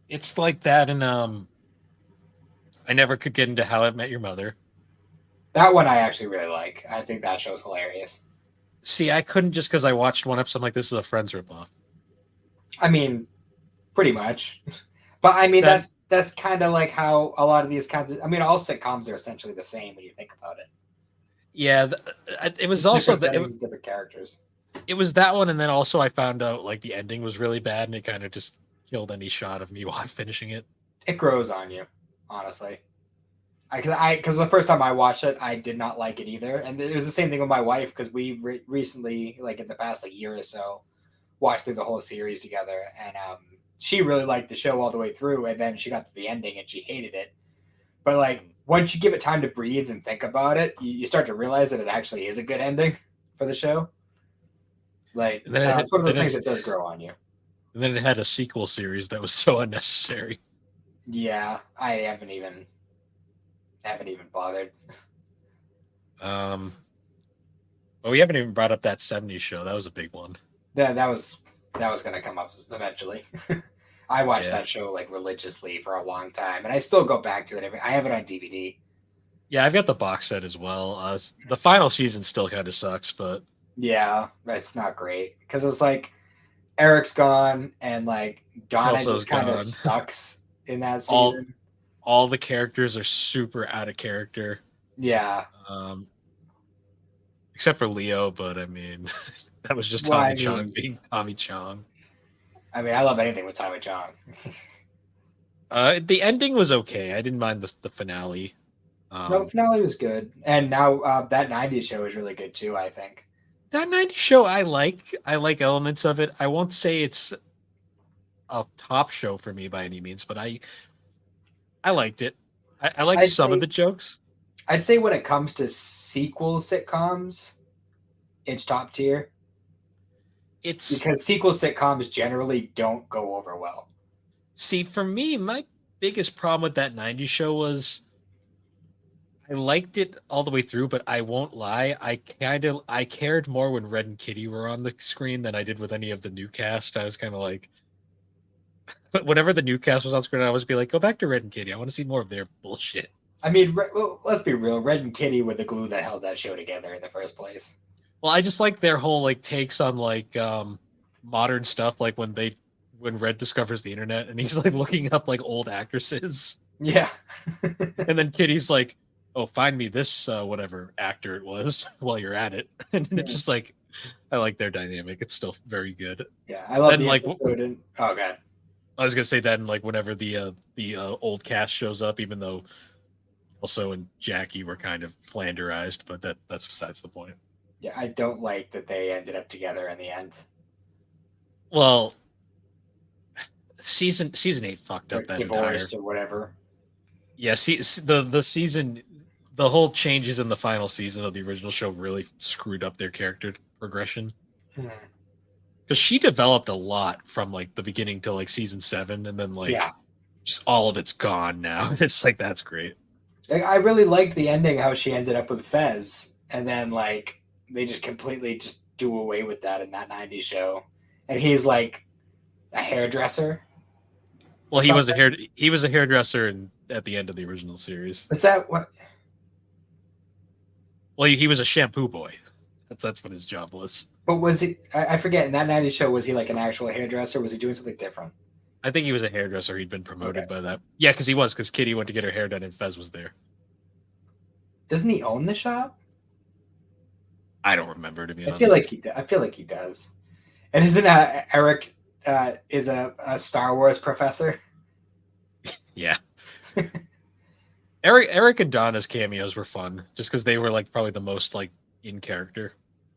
Speaker 1: it's like that, and I never could get into How I Met Your Mother.
Speaker 2: That one I actually really like. I think that show's hilarious.
Speaker 1: See, I couldn't just because I watched one episode. I'm like, this is a Friends ripoff.
Speaker 2: I mean, pretty much. But I mean,
Speaker 1: That
Speaker 2: that's kind of like how a lot of these kinds of. I mean, all sitcoms are essentially the same when you think about it.
Speaker 1: yeah, it was
Speaker 2: It's
Speaker 1: also
Speaker 2: different settings and different characters.
Speaker 1: it was that one, and then also I found out like the ending was really bad, and it kind of just killed any shot of me while I'm finishing it.
Speaker 2: It grows on you, honestly. Because the first time I watched it, I did not like it either, and it was the same thing with my wife because we recently, like in the past like year or so, watched through the whole series together, and she really liked the show all the way through, and then she got to the ending and she hated it. But like once you give it time to breathe and think about it, you start to realize that it actually is a good ending for the show. Like
Speaker 1: And then
Speaker 2: it's one of those
Speaker 1: then
Speaker 2: things that does grow on you.
Speaker 1: it had a sequel series that was so unnecessary.
Speaker 2: Yeah, I haven't even bothered.
Speaker 1: Um, but we haven't even brought up that '70s show. That was a big one.
Speaker 2: That was gonna come up eventually. I watched
Speaker 1: Yeah,
Speaker 2: that show like religiously for a long time, and I still go back to it. I have it on DVD.
Speaker 1: yeah, I've got the box set as well. The final season still kind of sucks, but
Speaker 2: Yeah, it's not great because it's like Eric's gone, and like Donna
Speaker 1: Kelso's
Speaker 2: just kind of
Speaker 1: gone.
Speaker 2: sucks in that
Speaker 1: all
Speaker 2: season.
Speaker 1: all the characters are super out of character.
Speaker 2: Yeah,
Speaker 1: Um, except for Leo, but I mean, that was just
Speaker 2: well,
Speaker 1: Tommy Chong being Tommy Chong.
Speaker 2: I love anything with Tommy Chong.
Speaker 1: The ending was okay. I didn't mind the finale.
Speaker 2: No, the
Speaker 1: Um,
Speaker 2: finale was good, and now that '90s show is really good too. I think.
Speaker 1: that 90s show I like. I like elements of it. I won't say it's a top show for me by any means, but I liked it. I liked
Speaker 2: I'd
Speaker 1: some of
Speaker 2: say
Speaker 1: the jokes.
Speaker 2: I'd say when it comes to sequel sitcoms, it's top tier
Speaker 1: It's
Speaker 2: because sequel sitcoms generally don't go over well.
Speaker 1: See, for me, my biggest problem with that 90s show was I liked it all the way through, but I won't lie, I cared more when Red and Kitty were on the screen than I did with any of the new cast. I was kind of like, but whenever the new cast was on screen, I always be like, go back to Red and Kitty. I want to see more of their bullshit.
Speaker 2: I mean, well, let's be real. Red and Kitty were the glue that held that show together in the first place.
Speaker 1: Well, I just like their whole like takes on like modern stuff, like when Red discovers the internet and he's like looking up like old actresses.
Speaker 2: Yeah.
Speaker 1: And then Kitty's like, "Oh, find me this whatever actor it was while you're at it." And it's just like, I like their dynamic. It's still very good.
Speaker 2: Yeah, I love
Speaker 1: Then
Speaker 2: the
Speaker 1: like,
Speaker 2: episode. And oh god,
Speaker 1: I was gonna say that, and like whenever the old cast shows up, even though also and Jackie were kind of flanderized, but that's besides the point.
Speaker 2: yeah, I don't like that they ended up together in the end.
Speaker 1: Well, season 8 fucked up
Speaker 2: Like
Speaker 1: that entire.
Speaker 2: divorced or whatever.
Speaker 1: Yeah, see the season, the whole changes in the final season of the original show really screwed up their character progression.
Speaker 2: Hmm.
Speaker 1: Because she developed a lot from like the beginning to like season 7, and then like
Speaker 2: Yeah,
Speaker 1: just all of it's gone now. It's like that's great.
Speaker 2: like, I really liked the ending, how she ended up with Fez, and then like they just completely just do away with that in that '90s show, and he's like a hairdresser.
Speaker 1: Well,
Speaker 2: Something.
Speaker 1: he was a hairdresser at the end of the original series.
Speaker 2: Was that what?
Speaker 1: Well, he was a shampoo boy. That's what his job was.
Speaker 2: But was he? I forget. In that '90s show, was he like an actual hairdresser? Was he doing something different?
Speaker 1: I think he was a hairdresser. He'd been
Speaker 2: Okay.
Speaker 1: promoted by that. Yeah, because Kitty went to get her hair done and Fez was there.
Speaker 2: Doesn't he own the shop?
Speaker 1: I don't remember, to be
Speaker 2: I
Speaker 1: honest.
Speaker 2: feel like he. I feel like he does. And isn't Eric is a Star Wars professor?
Speaker 1: Yeah. Eric and Donna's cameos were fun, just because they were like probably the most like in character.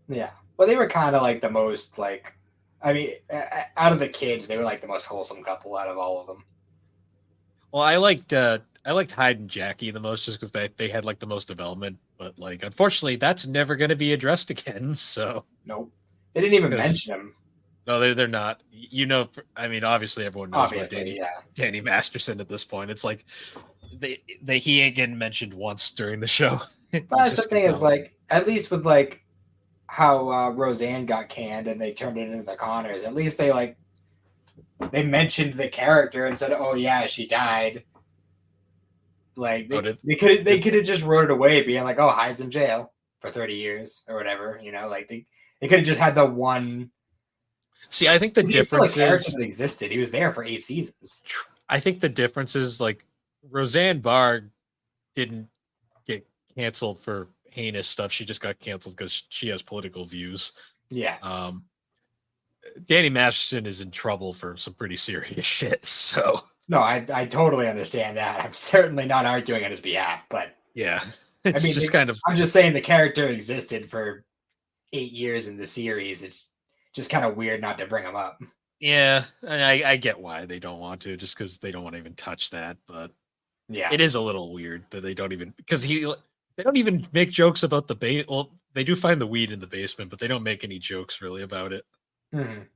Speaker 2: Yeah. Well, they were kind of like the most like. I mean, out of the kids, they were like the most wholesome couple out of all of them.
Speaker 1: Well, I liked Hyde and Jackie the most, just because they had like the most development. But like, unfortunately, that's never going to be addressed again. So
Speaker 2: Nope. They didn't even
Speaker 1: 'cause-
Speaker 2: mention him.
Speaker 1: no, they're not. You know, I mean, obviously everyone knows about
Speaker 2: Obviously, yeah.
Speaker 1: Danny Masterson at this point. It's like he ain't getting mentioned once during the show.
Speaker 2: But that's the thing is like at least with like how Roseanne got canned and they turned it into the Connors. At least they mentioned the character and said, "Oh yeah, she died." Like they could have just wrote it away, being like, "Oh, Hyde's in jail for 30 years or whatever." You know, like they could have just had the one.
Speaker 1: See, I think the
Speaker 2: He's still a
Speaker 1: difference
Speaker 2: character
Speaker 1: is
Speaker 2: that existed. He was there for 8 seasons.
Speaker 1: I think the difference is like Roseanne Barr didn't get canceled for heinous stuff. She just got canceled because she has political views.
Speaker 2: Yeah.
Speaker 1: Danny Masterson is in trouble for some pretty serious shit. So
Speaker 2: No, I totally understand that. I'm certainly not arguing on his behalf, but
Speaker 1: yeah, it's
Speaker 2: I mean,
Speaker 1: just kind of.
Speaker 2: I'm just saying the character existed for 8 years in the series. It's just kind of weird not to bring him up.
Speaker 1: Yeah, and I get why they don't want to, just because they don't want to even touch that. But
Speaker 2: Yeah.
Speaker 1: it is a little weird that they don't even they don't even make jokes about the bait. Well, they do find the weed in the basement, but they don't make any jokes really about it.
Speaker 2: Mhm.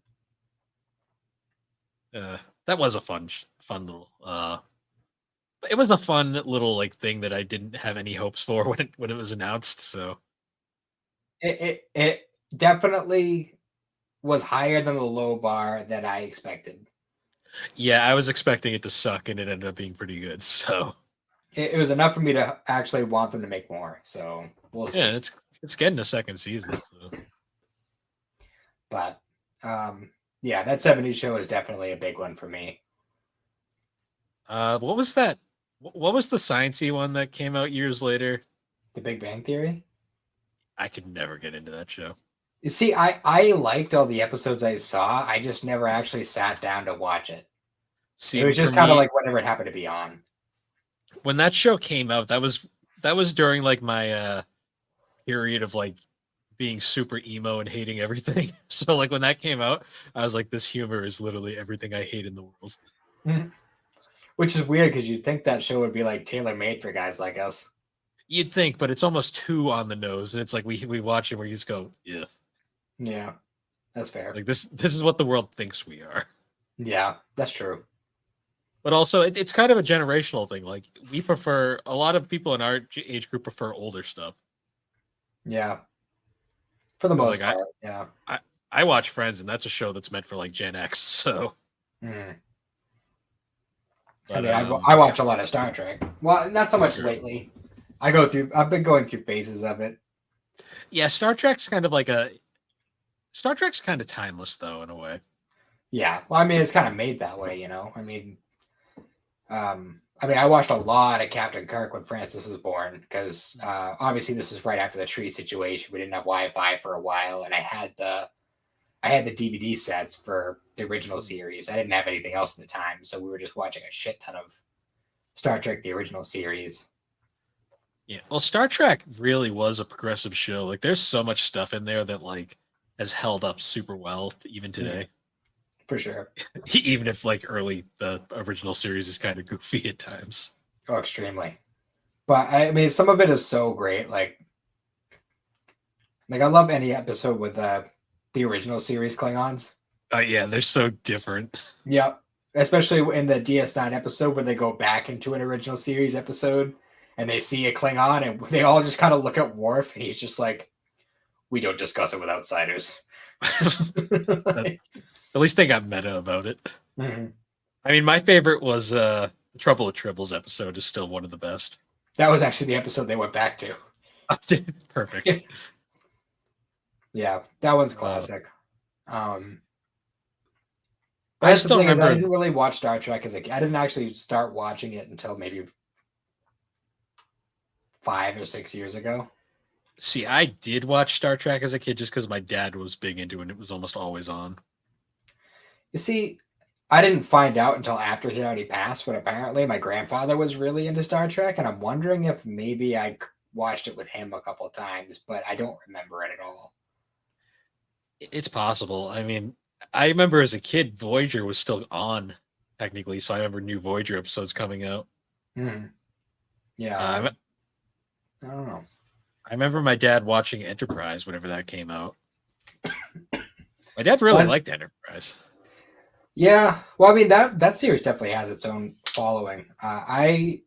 Speaker 1: That was a fun little. It was a fun little like thing that I didn't have any hopes for when it was announced. So
Speaker 2: It definitely was higher than the low bar that I expected.
Speaker 1: yeah, I was expecting it to suck, and it ended up being pretty good. So
Speaker 2: It was enough for me to actually want them to make more. So we'll see.
Speaker 1: yeah, it's getting a second season. So.
Speaker 2: But yeah, that '70s show is definitely a big one for me.
Speaker 1: What was that? What was the sciencey one that came out years later?
Speaker 2: The Big Bang Theory.
Speaker 1: I could never get into that show.
Speaker 2: You see, I liked all the episodes I saw. I just never actually sat down to watch it.
Speaker 1: See,
Speaker 2: It was just
Speaker 1: for
Speaker 2: kind of
Speaker 1: me,
Speaker 2: like whatever it happened to be on.
Speaker 1: when that show came out, that was that was during like my period of like being super emo and hating everything. So like when that came out, I was like, this humor is literally everything I hate in the world.
Speaker 2: Mhm. Which is weird because you'd think that show would be like tailor made for guys like us.
Speaker 1: You'd think, but it's almost too on the nose, and it's like we watch it where you just go, yeah.
Speaker 2: Yeah, that's
Speaker 1: It's
Speaker 2: fair.
Speaker 1: like this is what the world thinks we are.
Speaker 2: Yeah, that's true.
Speaker 1: But also, it's kind of a generational thing. Like we prefer a lot of people in our age group prefer older stuff.
Speaker 2: Yeah, for the
Speaker 1: Because like
Speaker 2: most part. Yeah.
Speaker 1: I I watch Friends, and that's a show that's meant for like Gen X. So,
Speaker 2: Mm. I
Speaker 1: but
Speaker 2: mean, I watch a lot of Star Trek. Well, not so much
Speaker 1: sure.
Speaker 2: lately. I've been going through phases of it.
Speaker 1: Yeah, Star Trek's kind of timeless though in a way.
Speaker 2: Yeah. Well, I mean, it's kind of made that way, I mean, I watched a lot of Captain Kirk when Francis was born because obviously this is right after the tree situation. We didn't have Wi-Fi for a while, and I had the DVD sets for the original series. I didn't have anything else at the time, so we were just watching a shit ton of Star Trek, the original series.
Speaker 1: Yeah. Well, Star Trek really was a progressive show. Like there's so much stuff in there that like has held up super well even
Speaker 2: Mm,
Speaker 1: today.
Speaker 2: for sure.
Speaker 1: Even if like early the original series is kind of goofy at times.
Speaker 2: Oh, extremely. But I mean, some of it is so great. Like I love any episode with the original series Klingons.
Speaker 1: Yeah, they're so different.
Speaker 2: Yep. Especially in the DS9 episode where they go back into an original series episode and they see a Klingon and they all just kind of look at Worf and he's just like, we don't discuss it with outsiders.
Speaker 1: At least they got meta about it.
Speaker 2: Mhm.
Speaker 1: I mean, my favorite was the Trouble with Tribbles episode is still one of the best.
Speaker 2: That was actually the episode they went back to.
Speaker 1: Perfect.
Speaker 2: Yeah, that one's
Speaker 1: Uh,
Speaker 2: classic. Um, but
Speaker 1: I
Speaker 2: that's the
Speaker 1: still
Speaker 2: thing is, I
Speaker 1: remember.
Speaker 2: didn't really watch Star Trek as a kid. I didn't actually start watching it until maybe 5 or 6 years ago.
Speaker 1: See, I did watch Star Trek as a kid just because my dad was big into it and it was almost always on.
Speaker 2: You see, I didn't find out until after he already passed, but apparently my grandfather was really into Star Trek, and I'm wondering if maybe watched it with him a couple of times, but I don't remember it at all.
Speaker 1: It's possible. I mean, I remember as a kid, Voyager was still on technically, so I remember new Voyager episodes coming out.
Speaker 2: Hmm. Yeah,
Speaker 1: Uh,
Speaker 2: I don't know.
Speaker 1: I remember my dad watching Enterprise whenever that came out. My dad really
Speaker 2: But
Speaker 1: liked Enterprise.
Speaker 2: yeah, well, I mean that series definitely has its own following. I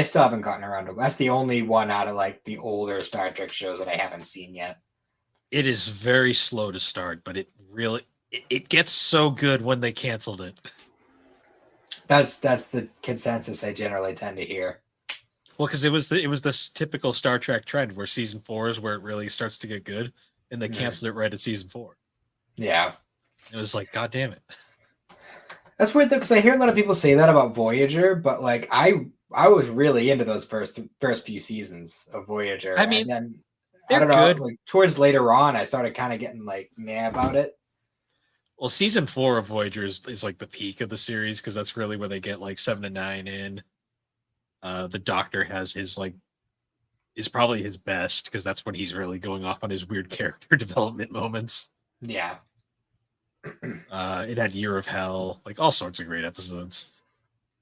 Speaker 2: still haven't gotten around to. That's the only one out of like the older Star Trek shows that I haven't seen yet.
Speaker 1: It is very slow to start, but it gets so good when they canceled it.
Speaker 2: That's the consensus I generally tend to hear.
Speaker 1: Well, because it was this typical Star Trek trend where season 4 is where it really starts to get good, and they
Speaker 2: Mhm.
Speaker 1: canceled it right at season 4.
Speaker 2: Yeah,
Speaker 1: It was like, God damn it.
Speaker 2: that's weird though because I hear a lot of people say that about Voyager, but like I was really into those first few seasons of Voyager,
Speaker 1: I
Speaker 2: and
Speaker 1: mean,
Speaker 2: then I
Speaker 1: they're
Speaker 2: don't know,
Speaker 1: good.
Speaker 2: like towards later on, I started kind of getting like meh about it.
Speaker 1: Well, season 4 of Voyager is like the peak of the series because that's really where they get like 7 to 9 in. The Doctor has his like is probably his best because that's when he's really going off on his weird character development moments.
Speaker 2: Yeah,
Speaker 1: It had Year of Hell, like all sorts of great episodes.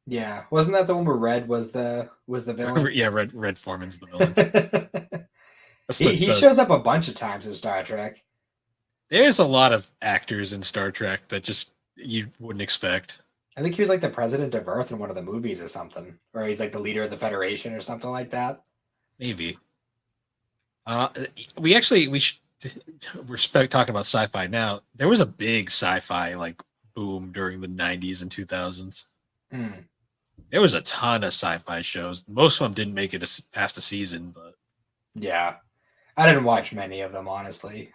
Speaker 2: yeah. Wasn't that the one where Red was the villain?
Speaker 1: Yeah, Red Foreman's the villain. That's
Speaker 2: He
Speaker 1: the
Speaker 2: shows up a bunch of times in Star Trek.
Speaker 1: there's a lot of actors in Star Trek that just you wouldn't expect.
Speaker 2: I think he was like the president of Earth in one of the movies or something, or he's like the leader of the Federation or something like that.
Speaker 1: Maybe. Uh, we actually we should we're talking about sci-fi now. There was a big sci-fi like boom during the 90s and 2000s.
Speaker 2: Hmm.
Speaker 1: There was a ton of sci-fi shows. Most of them didn't make it past a season, but
Speaker 2: Yeah, I didn't watch many of them honestly.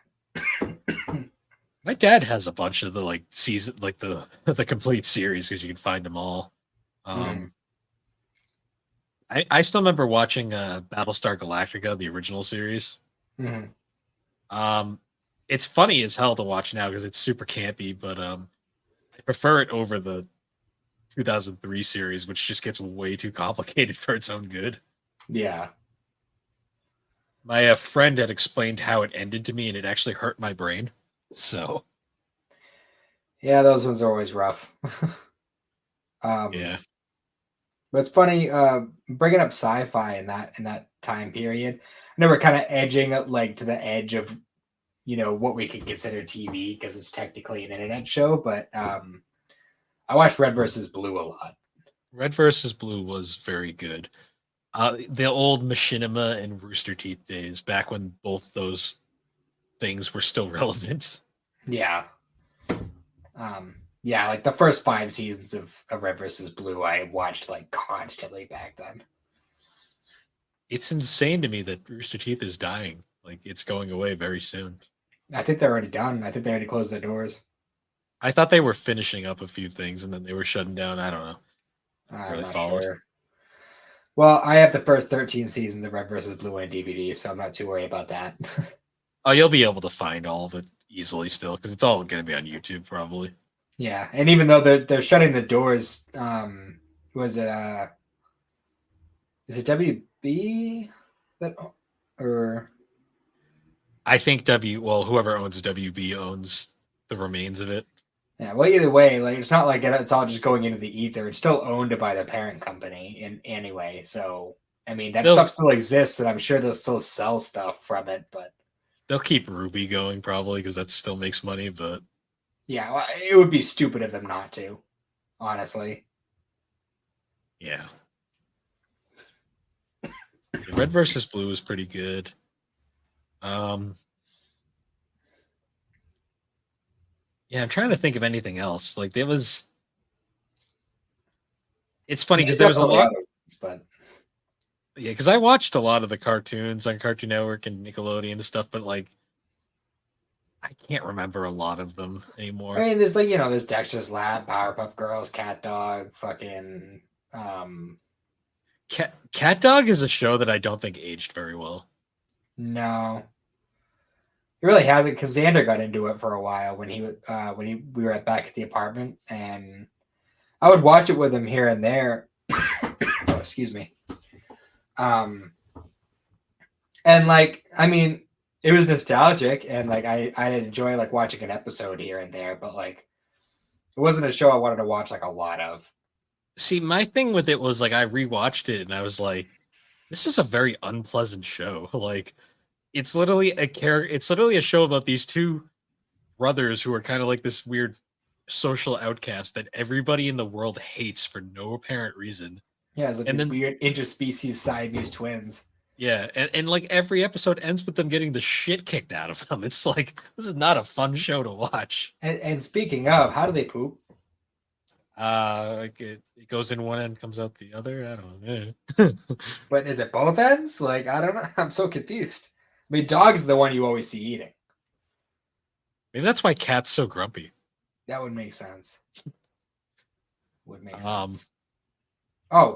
Speaker 1: my dad has a bunch of the like season, like the the complete series because you can find them all.
Speaker 2: Hmm.
Speaker 1: Um, I still remember watching Battlestar Galactica, the original series.
Speaker 2: Hmm.
Speaker 1: Um, it's funny as hell to watch now because it's super campy, but I prefer it over the 2003 series, which just gets way too complicated for its own good.
Speaker 2: Yeah.
Speaker 1: My friend had explained how it ended to me, and it actually hurt my brain. So
Speaker 2: Yeah, those ones are always rough. um,
Speaker 1: yeah,
Speaker 2: but it's funny bringing up sci-fi in that time period. I know we're kind of edging like to the edge of what we could consider TV because it's technically an internet show, but I watched Red versus Blue a lot.
Speaker 1: Red versus Blue was very good. The old Machinima and Rooster Teeth days, back when both those things were still relevant.
Speaker 2: Yeah. Yeah, like the first 5 seasons of Red versus Blue, I watched like constantly back then.
Speaker 1: It's insane to me that Rooster Teeth is dying. Like it's going away very soon.
Speaker 2: I think they're already done. I think they already closed their doors.
Speaker 1: I thought they were finishing up a few things and then they were shutting down. I don't know. I haven't
Speaker 2: I'm
Speaker 1: really
Speaker 2: not
Speaker 1: followed.
Speaker 2: sure. Well, I have the first 13 seasons of Red versus Blue on DVD, so I'm not too worried about that.
Speaker 1: Oh, you'll be able to find all of it easily still because it's all going to be on YouTube probably.
Speaker 2: Yeah, and even though they're shutting the doors, was it is it WB that or
Speaker 1: I think whoever owns WB owns the remains of it.
Speaker 2: yeah, well, either way, like it's not like it's all just going into the ether. It's still owned by the parent company in anyway. So I mean, that
Speaker 1: They'll
Speaker 2: stuff still exists, and I'm sure they'll still sell stuff from it. But
Speaker 1: they'll keep Ruby going probably because that still makes money. But
Speaker 2: yeah, well, it would be stupid of them not to, honestly.
Speaker 1: yeah, Red versus Blue is pretty good. Um, yeah, I'm trying to think of anything else. Like there was. It's funny because
Speaker 2: There's
Speaker 1: there was a
Speaker 2: definitely
Speaker 1: lot.
Speaker 2: other ones, but
Speaker 1: Yeah, because I watched a lot of the cartoons on Cartoon Network and Nickelodeon and stuff, but like I can't remember a lot of them
Speaker 2: I
Speaker 1: anymore.
Speaker 2: mean, there's like there's Dexter's Lab, Powerpuff Girls, Cat Dog, fucking
Speaker 1: Cat Dog is a show that I don't think aged very well.
Speaker 2: no, it really hasn't because Xander got into it for a while when we were back at the apartment, and I would watch it with him here and there. Oh, excuse me. Um, and like I mean, it was nostalgic, and like I enjoy like watching an episode here and there, but like it wasn't a show I wanted to watch like a lot of.
Speaker 1: See, my thing with it was like I rewatched it and I was like, this is a very unpleasant show. Like it's literally a character. It's literally a show about these two brothers who are kind of like this weird social outcast that everybody in the world hates for no apparent reason.
Speaker 2: Yeah, it's like
Speaker 1: And
Speaker 2: these
Speaker 1: then
Speaker 2: weird interspecies Siamese twins.
Speaker 1: yeah, and like every episode ends with them getting the shit kicked out of them. It's like this is not a fun show to watch.
Speaker 2: And speaking of, how do they poop?
Speaker 1: Like it goes in one end, comes out the other. I don't know.
Speaker 2: But is it both ends? Like I don't know. I'm so confused. I mean, dog's the one you always see eating.
Speaker 1: Maybe that's why Cat's so grumpy.
Speaker 2: That would make sense. Would make
Speaker 1: Um,
Speaker 2: sense. Oh,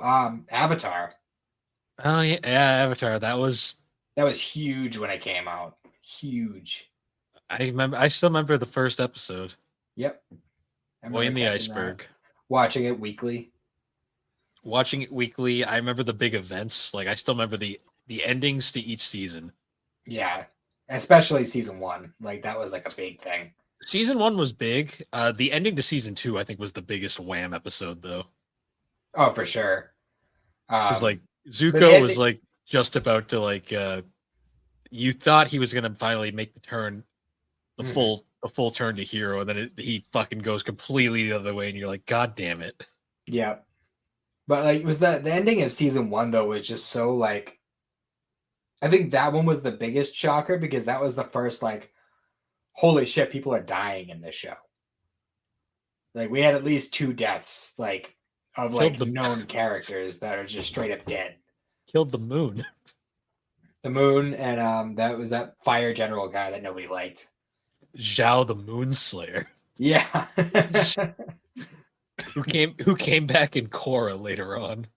Speaker 2: Avatar.
Speaker 1: oh yeah, yeah, Avatar.
Speaker 2: That was huge when it came out. Huge.
Speaker 1: I remember. I still remember the first episode.
Speaker 2: Yep. I
Speaker 1: Boy
Speaker 2: remember
Speaker 1: in the
Speaker 2: catching that.
Speaker 1: Iceberg.
Speaker 2: Watching it weekly.
Speaker 1: Watching it weekly. I remember the big events. Like I still remember the endings to each season.
Speaker 2: Yeah. Especially season 1. Like that was like a big thing.
Speaker 1: Season one was big. The ending to season two, I think, was the biggest wham episode though.
Speaker 2: Oh, for sure.
Speaker 1: Because like
Speaker 2: But the
Speaker 1: Zuko was
Speaker 2: ending,
Speaker 1: like just about to like you thought he was gonna finally make the turn,
Speaker 2: mhm.
Speaker 1: the full turn to hero, and then he fucking goes completely the other way, and you're like, God damn it.
Speaker 2: Yeah. But like was the ending of season 1 though was just so like I think that one was the biggest shocker because that was the first like holy shit, people are dying in this show. Like we had at least 2 deaths, like of
Speaker 1: Killed
Speaker 2: like
Speaker 1: the
Speaker 2: known characters that are just straight up dead.
Speaker 1: killed the moon.
Speaker 2: The moon and that was that fire general guy that nobody liked.
Speaker 1: Zhao the Moon Slayer.
Speaker 2: Yeah.
Speaker 1: Who came back in Korra later on.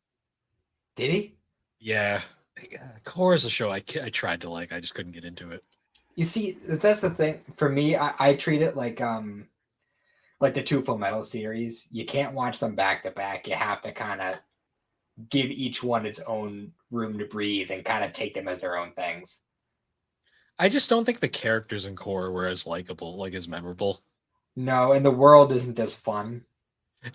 Speaker 2: Did he?
Speaker 1: Yeah. Korra's a show I tried to like. I just couldn't get into it.
Speaker 2: You see, that's the thing. For me, I treat it like the two Full Metal series. You can't watch them back to back. You have to kind of give each one its own room to breathe and kind of take them as their own things.
Speaker 1: I just don't think the characters in Korra were as likable, like as memorable.
Speaker 2: No, and the world isn't as fun.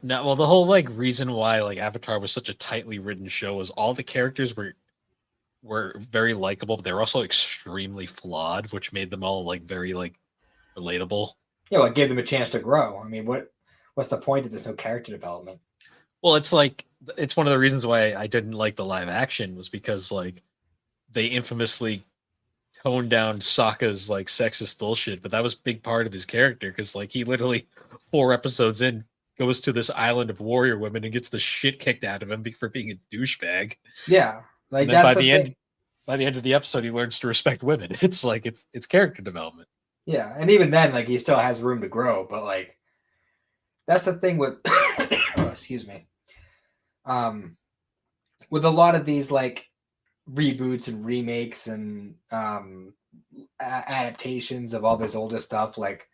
Speaker 1: No, well, the whole like reason why like Avatar was such a tightly written show was all the characters were very likable, but they were also extremely flawed, which made them all like very like relatable.
Speaker 2: Yeah, well, it gave them a chance to grow. I mean, what's the point if there's no character development?
Speaker 1: Well, it's like it's one of the reasons why I didn't like the live action was because like they infamously toned down Sokka's like sexist bullshit, but that was a big part of his character because like he literally 4 episodes in goes to this island of warrior women and gets the shit kicked out of him for being a douchebag.
Speaker 2: Yeah, like
Speaker 1: And then
Speaker 2: that's the thing.
Speaker 1: by the end of the episode, he learns to respect women. It's like it's character development.
Speaker 2: Yeah, and even then, like he still has room to grow. But like that's the thing with, oh, excuse me, with a lot of these like reboots and remakes and adaptations of all this older stuff. Like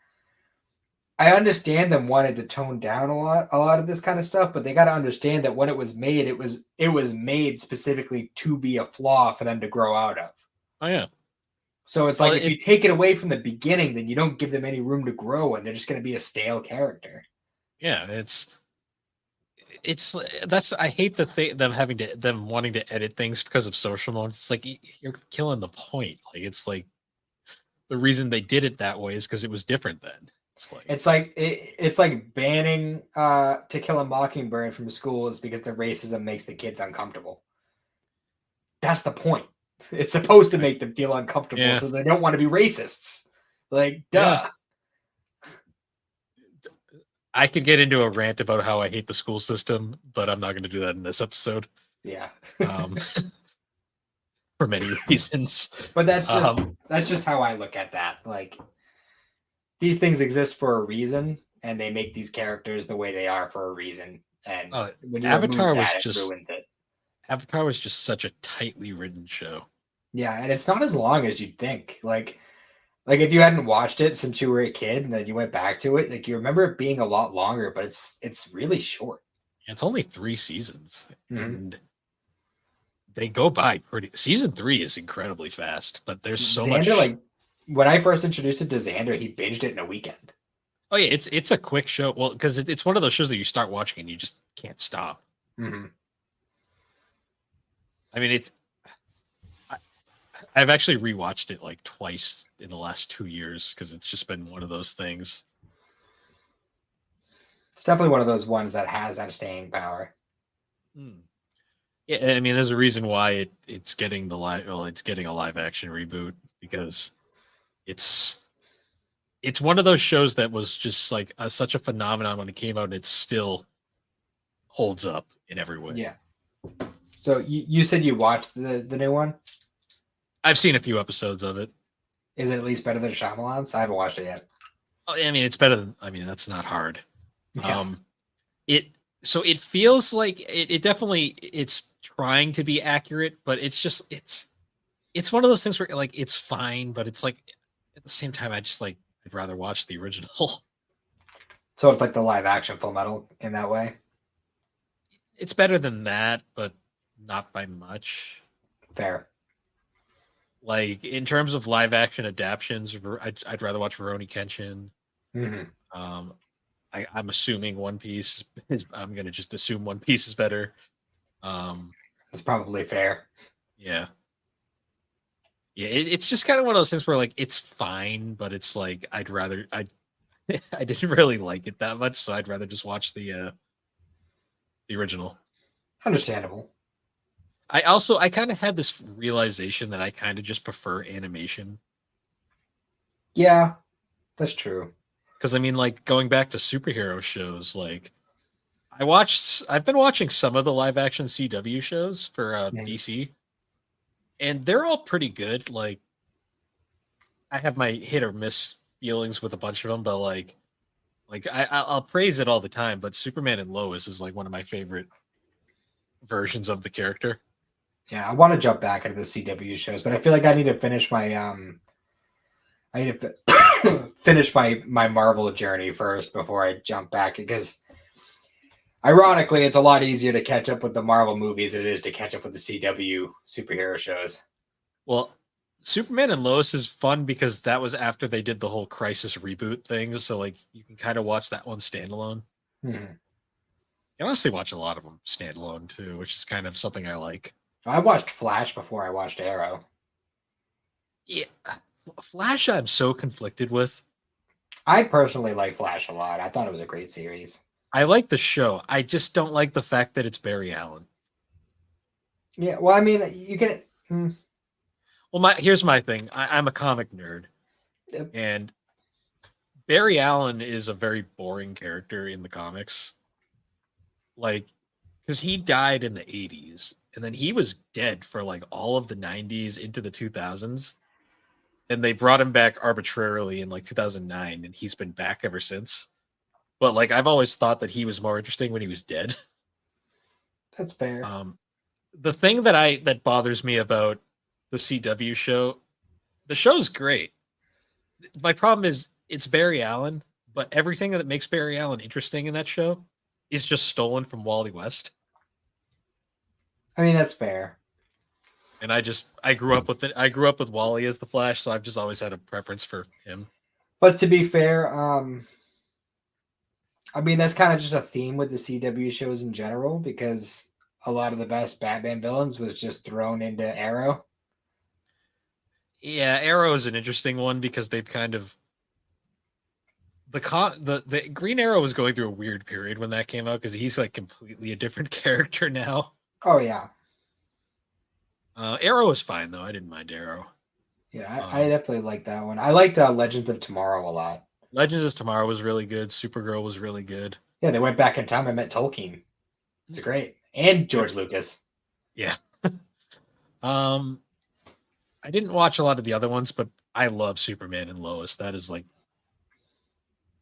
Speaker 2: I understand them wanted to tone down a lot of this kind of stuff, but they got to understand that when it was made, it was made specifically to be a flaw for them to grow out of.
Speaker 1: Oh yeah.
Speaker 2: So it's like if you take it away from the beginning, then you don't give them any room to grow, and they're just going to be a stale character.
Speaker 1: Yeah, it's that's I hate them wanting to edit things because of social norms. It's like you're killing the point. Like it's like the reason they did it that way is because it was different then.
Speaker 2: It's like banning To Kill a Mockingbird from schools because the racism makes the kids uncomfortable. That's the point. It's supposed to make them feel uncomfortable, so they don't want to be racists. Like, duh.
Speaker 1: Yeah. I could get into a rant about how I hate the school system, but I'm not going to do that in this episode.
Speaker 2: Yeah.
Speaker 1: For many reasons.
Speaker 2: But that's just how I look at that. Like, these things exist for a reason, and they make these characters the way they are for a reason. And when you
Speaker 1: Avatar
Speaker 2: was that, it ruins it.
Speaker 1: Avatar was just such a tightly written show.
Speaker 2: Yeah, and it's not as long as you'd think. Like if you hadn't watched it since you were a kid and then you went back to it, like you remember it being a lot longer, but it's really short.
Speaker 1: It's only 3 seasons, and they go by pretty. Season 3 is incredibly fast, but there's so much.
Speaker 2: Like when I first introduced it to Xander, he binged it in a weekend.
Speaker 1: Oh yeah, it's a quick show. Well, because it's one of those shows that you start watching and you just can't stop.
Speaker 2: Mm-hmm.
Speaker 1: I mean, I've actually rewatched it like twice in the last 2 years because it's just been one of those things.
Speaker 2: It's definitely one of those ones that has that staying power.
Speaker 1: Yeah, I mean, there's a reason why it's getting it's getting a live action reboot because it's one of those shows that was just like such a phenomenon when it came out, and it still holds up in every way.
Speaker 2: Yeah. So you said you watched the new one?
Speaker 1: I've seen a few episodes of it.
Speaker 2: Is it at least better than Shyamalan's? I haven't watched it yet.
Speaker 1: Oh, I mean, it's better than. I mean, that's not hard.
Speaker 2: Yeah.
Speaker 1: It feels like it definitely it's trying to be accurate, but it's one of those things where like it's fine, but it's like at the same time I'd rather watch the original.
Speaker 2: So it's like the live action Full Metal in that way.
Speaker 1: It's better than that, but not by much.
Speaker 2: Fair.
Speaker 1: Like in terms of live action adaptions, I'd rather watch Rurouni Kenshin.
Speaker 2: Mm-hmm.
Speaker 1: I'm assuming One Piece is. I'm gonna just assume One Piece is better.
Speaker 2: That's probably fair.
Speaker 1: Yeah. It's just kind of one of those things where like it's fine, but it's like I didn't really like it that much, so I'd rather just watch the original.
Speaker 2: Understandable.
Speaker 1: I kind of had this realization that I kind of just prefer animation.
Speaker 2: Yeah, that's true.
Speaker 1: Because I mean, like going back to superhero shows, like I've been watching some of the live action CW shows for DC, and they're all pretty good. Like I have my hit or miss feelings with a bunch of them, but like I'll praise it all the time. But Superman and Lois is like one of my favorite versions of the character.
Speaker 2: Yeah, I want to jump back into the CW shows, but I feel like I need to finish my finish my Marvel journey first before I jump back, because ironically it's a lot easier to catch up with the Marvel movies than it is to catch up with the CW superhero shows.
Speaker 1: Well, Superman and Lois is fun because that was after they did the whole Crisis reboot thing. So like you can kind of watch that one standalone.
Speaker 2: Hmm.
Speaker 1: I honestly watch a lot of them standalone too, which is kind of something I like.
Speaker 2: I watched Flash before I watched Arrow.
Speaker 1: Yeah, Flash, I'm so conflicted with.
Speaker 2: I personally like Flash a lot. I thought it was a great series.
Speaker 1: I like the show. I just don't like the fact that it's Barry Allen.
Speaker 2: Yeah, well, I mean, you can.
Speaker 1: Well, here's my thing. I'm a comic nerd,
Speaker 2: Yep.
Speaker 1: and Barry Allen is a very boring character in the comics. Like, because he died in the 80s, and then he was dead for like all of the 90s into the 2000s. And they brought him back arbitrarily in like 2009, and he's been back ever since. But like, I've always thought that he was more interesting when he was dead.
Speaker 2: That's fair.
Speaker 1: The thing that bothers me about the CW show, the show's great. My problem is it's Barry Allen, but everything that makes Barry Allen interesting in that show is just stolen from Wally West.
Speaker 2: I mean, that's fair.
Speaker 1: And I grew up with it. I grew up with Wally as the Flash, so I've just always had a preference for him.
Speaker 2: But to be fair, I mean, that's kind of just a theme with the CW shows in general because a lot of the best Batman villains was just thrown into Arrow.
Speaker 1: Yeah, Arrow is an interesting one because they've kind of the Green Arrow was going through a weird period when that came out because he's like completely a different character now.
Speaker 2: Oh yeah,
Speaker 1: Arrow was fine though. I didn't mind Arrow.
Speaker 2: yeah, I definitely like that one. I liked Legends of Tomorrow a lot.
Speaker 1: Legends of Tomorrow was really good. Supergirl was really good.
Speaker 2: Yeah, they went back in time and met Tolkien. It's great, and George Lucas.
Speaker 1: Yeah. I didn't watch a lot of the other ones, but I love Superman and Lois. That is like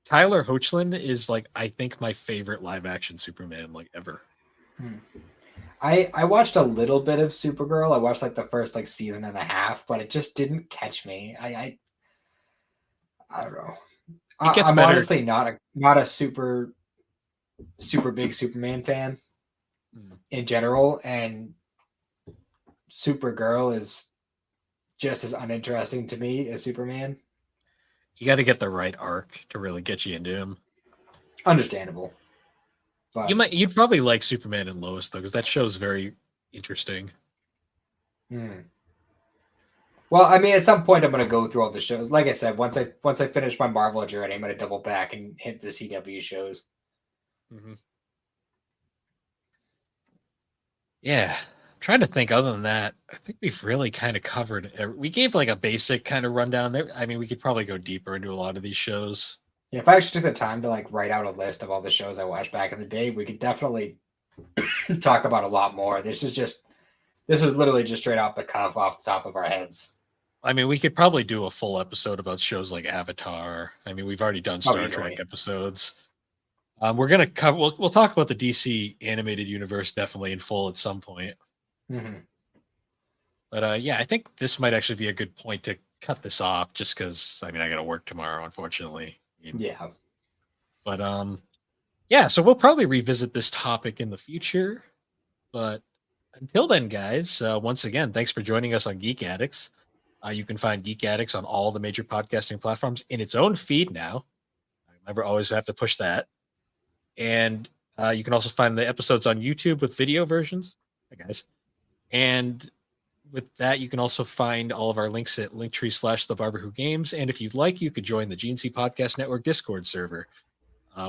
Speaker 1: Tyler Hoechlin is like I think my favorite live action Superman like ever.
Speaker 2: I watched a little bit of Supergirl. I watched like the first like season and a half, but it just didn't catch me. I don't know.
Speaker 1: It gets
Speaker 2: I'm
Speaker 1: better.
Speaker 2: honestly not a super big Superman fan in general, and Supergirl is just as uninteresting to me as Superman.
Speaker 1: You got to get the right arc to really get you into him.
Speaker 2: Understandable. But
Speaker 1: You'd probably like Superman and Lois though, because that show's very interesting.
Speaker 2: Well, I mean, at some point I'm going to go through all the shows. Like I said, once I finish my Marvel journey, I'm going to double back and hit the CW shows.
Speaker 1: Mm-hmm. Yeah, I'm trying to think. Other than that, I think we've really kind of covered. We gave like a basic kind of rundown there. I mean, we could probably go deeper into a lot of these shows.
Speaker 2: Yeah, if I actually took the time to like write out a list of all the shows I watched back in the day, we could definitely talk about a lot more. This was literally just straight off the cuff, off the top of our heads.
Speaker 1: I mean, we could probably do a full episode about shows like Avatar. I mean, we've already done Star Trek episodes. We're gonna cover. We'll talk about the DC animated universe definitely in full at some point.
Speaker 2: Mm-hmm.
Speaker 1: But yeah, I think this might actually be a good point to cut this off, just because I mean I got to work tomorrow, unfortunately.
Speaker 2: Yeah.
Speaker 1: But yeah. So we'll probably revisit this topic in the future. But until then, guys, once again, thanks for joining us on Geek Addicts. You can find Geek Addicts on all the major podcasting platforms in its own feed now. I never always have to push that. And you can also find the episodes on YouTube with video versions. Hi, guys. And with that, you can also find all of our links at linktree/The Barber Who Games. And if you'd like, you could join the GNC Podcast Network Discord server,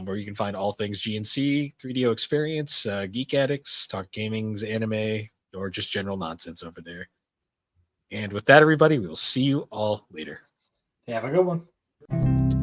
Speaker 1: where you can find all things GNC, 3DO Experience, Geek Addicts, talk gamings, anime, or just general nonsense over there. And with that, everybody, we will see you all later.
Speaker 2: Yeah, have a good one.